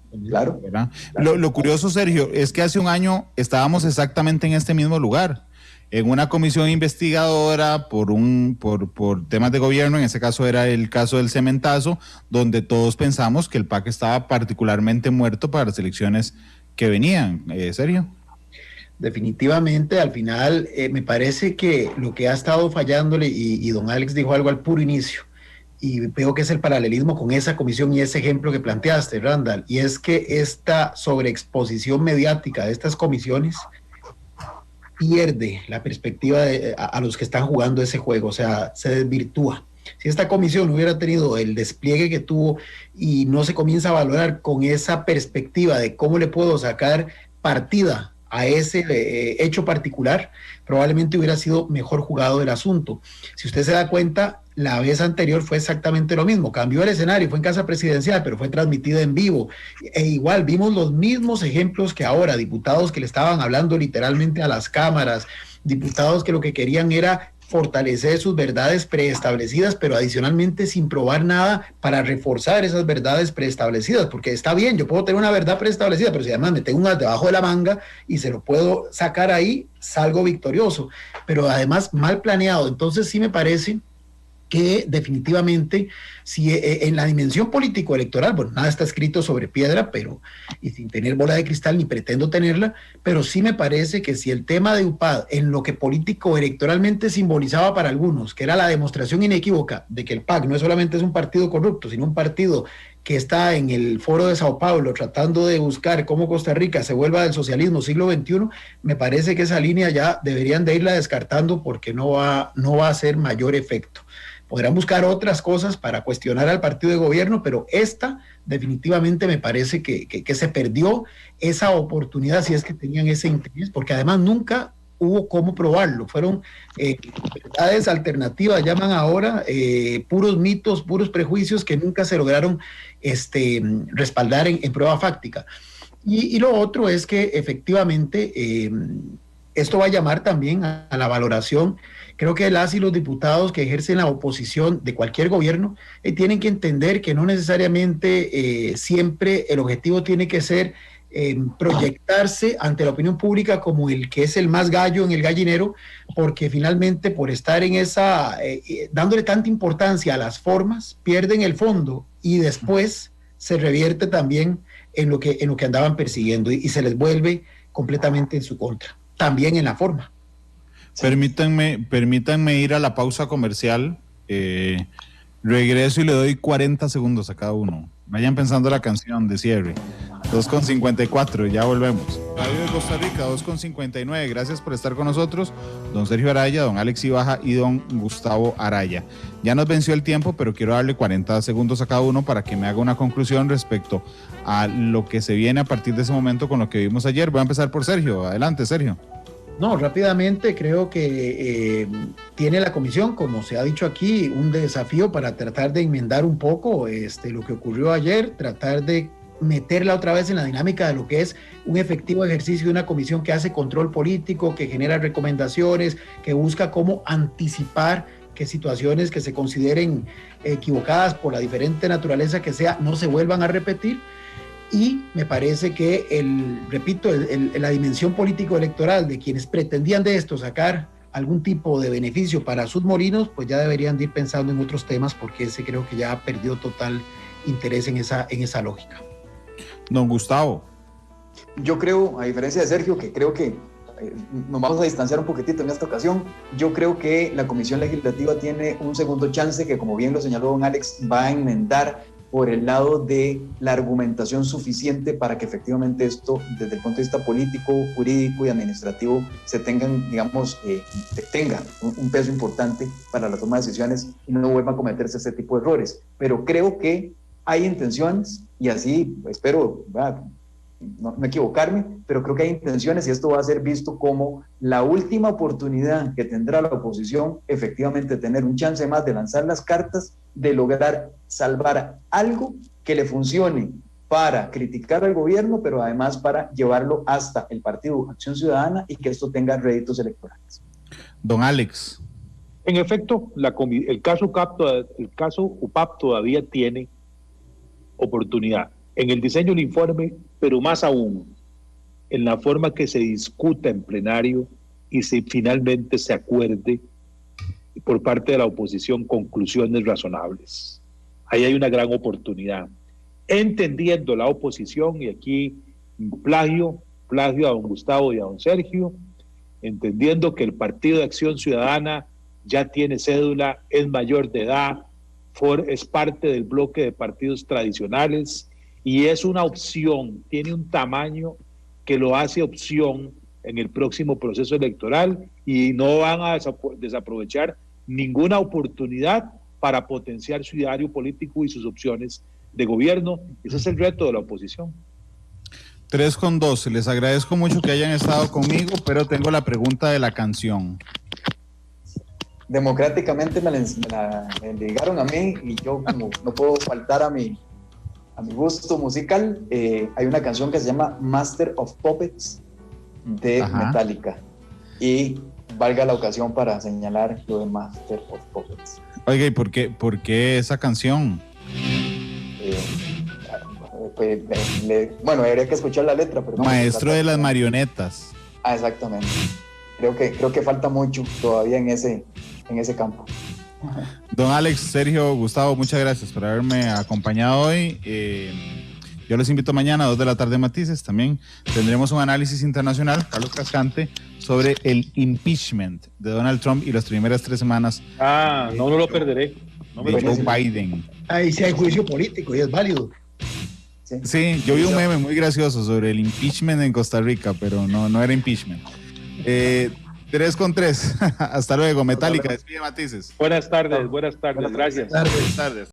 Lo curioso, Sergio, es que hace un año estábamos exactamente en este mismo lugar. en una comisión investigadora por temas de gobierno, en ese caso era el caso del cementazo, donde todos pensamos que el PAC estaba particularmente muerto para las elecciones que venían. ¿Sergio? Definitivamente, al final, me parece que lo que ha estado fallándole, y don Alex dijo algo al puro inicio, y veo que es el paralelismo con esa comisión y ese ejemplo que planteaste, Randall, y es que esta sobreexposición mediática de estas comisiones pierde la perspectiva a los que están jugando ese juego, o sea, se desvirtúa. Si esta comisión hubiera tenido el despliegue que tuvo y no se comienza a valorar con esa perspectiva de cómo le puedo sacar partida a ese hecho particular, probablemente hubiera sido mejor jugado el asunto. Si usted se da cuenta, la vez anterior fue exactamente lo mismo, cambió el escenario, fue en Casa Presidencial, pero fue transmitida en vivo, e igual vimos los mismos ejemplos que ahora, diputados que le estaban hablando literalmente a las cámaras, diputados que lo que querían era fortalecer sus verdades preestablecidas, pero adicionalmente sin probar nada para reforzar esas verdades preestablecidas, porque está bien, yo puedo tener una verdad preestablecida, pero si además me tengo una debajo de la manga y se lo puedo sacar ahí, salgo victorioso, pero además mal planeado. Entonces sí me parece que definitivamente, si en la dimensión político-electoral, bueno, nada está escrito sobre piedra, pero, y sin tener bola de cristal, ni pretendo tenerla, pero sí me parece que si el tema de UPAD, en lo que político-electoralmente simbolizaba para algunos, que era la demostración inequívoca de que el PAC no solamente es un partido corrupto, sino un partido que está en el foro de Sao Paulo tratando de buscar cómo Costa Rica se vuelva del socialismo siglo XXI, me parece que esa línea ya deberían de irla descartando porque no va a hacer mayor efecto. Podrán buscar otras cosas para cuestionar al partido de gobierno, pero esta definitivamente me parece que se perdió esa oportunidad, si es que tenían ese interés, porque además nunca hubo cómo probarlo. Fueron verdades alternativas, llaman ahora, puros mitos, puros prejuicios que nunca se lograron respaldar en prueba fáctica. Y lo otro es que efectivamente esto va a llamar también a la valoración. Creo que las y los diputados que ejercen la oposición de cualquier gobierno tienen que entender que no necesariamente siempre el objetivo tiene que ser proyectarse ante la opinión pública como el que es el más gallo en el gallinero, porque finalmente por estar en esa, dándole tanta importancia a las formas, pierden el fondo y después se revierte también en lo que andaban persiguiendo y se les vuelve completamente en su contra, también en la forma. Permítanme ir a la pausa comercial. Regreso y le doy 40 segundos a cada uno. Vayan pensando la canción de cierre. 2:54, ya volvemos. Radio de Costa Rica, 2:59. Gracias por estar con nosotros, don Sergio Araya, don Alex Ibaja y don Gustavo Araya. Ya nos venció el tiempo, pero quiero darle 40 segundos a cada uno para que me haga una conclusión respecto a lo que se viene a partir de ese momento con lo que vimos ayer. Voy a empezar por Sergio. Adelante, Sergio. No, rápidamente creo que tiene la comisión, como se ha dicho aquí, un desafío para tratar de enmendar un poco lo que ocurrió ayer, tratar de meterla otra vez en la dinámica de lo que es un efectivo ejercicio de una comisión que hace control político, que genera recomendaciones, que busca cómo anticipar que situaciones que se consideren equivocadas por la diferente naturaleza que sea no se vuelvan a repetir. Y me parece que, la dimensión político-electoral de quienes pretendían de esto sacar algún tipo de beneficio para sus molinos, pues ya deberían de ir pensando en otros temas, porque ese creo que ya perdió total interés en esa lógica. Don Gustavo. Yo creo, a diferencia de Sergio, que creo que nos vamos a distanciar un poquitito en esta ocasión, yo creo que la Comisión Legislativa tiene un segundo chance que, como bien lo señaló don Alex, va a enmendar por el lado de la argumentación suficiente para que efectivamente esto, desde el punto de vista político, jurídico y administrativo, tenga un peso importante para la toma de decisiones y no vuelva a cometerse este tipo de errores. Pero creo que hay intenciones, y así espero no equivocarme, pero creo que hay intenciones y esto va a ser visto como la última oportunidad que tendrá la oposición efectivamente tener un chance más de lanzar las cartas, de lograr salvar algo que le funcione para criticar al gobierno, pero además para llevarlo hasta el Partido Acción Ciudadana y que esto tenga réditos electorales. Don Alex. En efecto, el caso UPAP todavía tiene oportunidad en el diseño del informe, pero más aún en la forma que se discuta en plenario y si finalmente se acuerde por parte de la oposición conclusiones razonables. Ahí hay una gran oportunidad. Entendiendo la oposición, y aquí plagio a don Gustavo y a don Sergio, entendiendo que el Partido de Acción Ciudadana ya tiene cédula, es mayor de edad, es parte del bloque de partidos tradicionales y es una opción, tiene un tamaño que lo hace opción en el próximo proceso electoral y no van a desaprovechar ninguna oportunidad para potenciar su ideario político y sus opciones de gobierno. Ese es el reto de la oposición. 3:12. Les agradezco mucho que hayan estado conmigo, pero tengo la pregunta de la canción. Democráticamente me la entregaron a mí y yo como no puedo faltar a mi gusto musical, hay una canción que se llama Master of Puppets de Metallica y valga la ocasión para señalar lo de Master of Puppets. Oiga, ¿y por qué esa canción? Bueno, habría que escuchar la letra, pero Maestro de las marionetas. Exactamente. Creo que falta mucho todavía en ese campo. Don Alex, Sergio, Gustavo, muchas gracias por haberme acompañado hoy. Yo les invito mañana a 2 de la tarde Matices. También tendremos un análisis internacional, Carlos Cascante, sobre el impeachment de Donald Trump y las primeras 3 semanas. No lo perderé. De Joe Biden. Ahí sí hay juicio político y es válido. Sí, yo vi un meme muy gracioso sobre el impeachment en Costa Rica, pero no era impeachment. 3:3. Hasta luego, Metallica, despide Matices. Buenas tardes, gracias. Buenas tardes. Buenas tardes.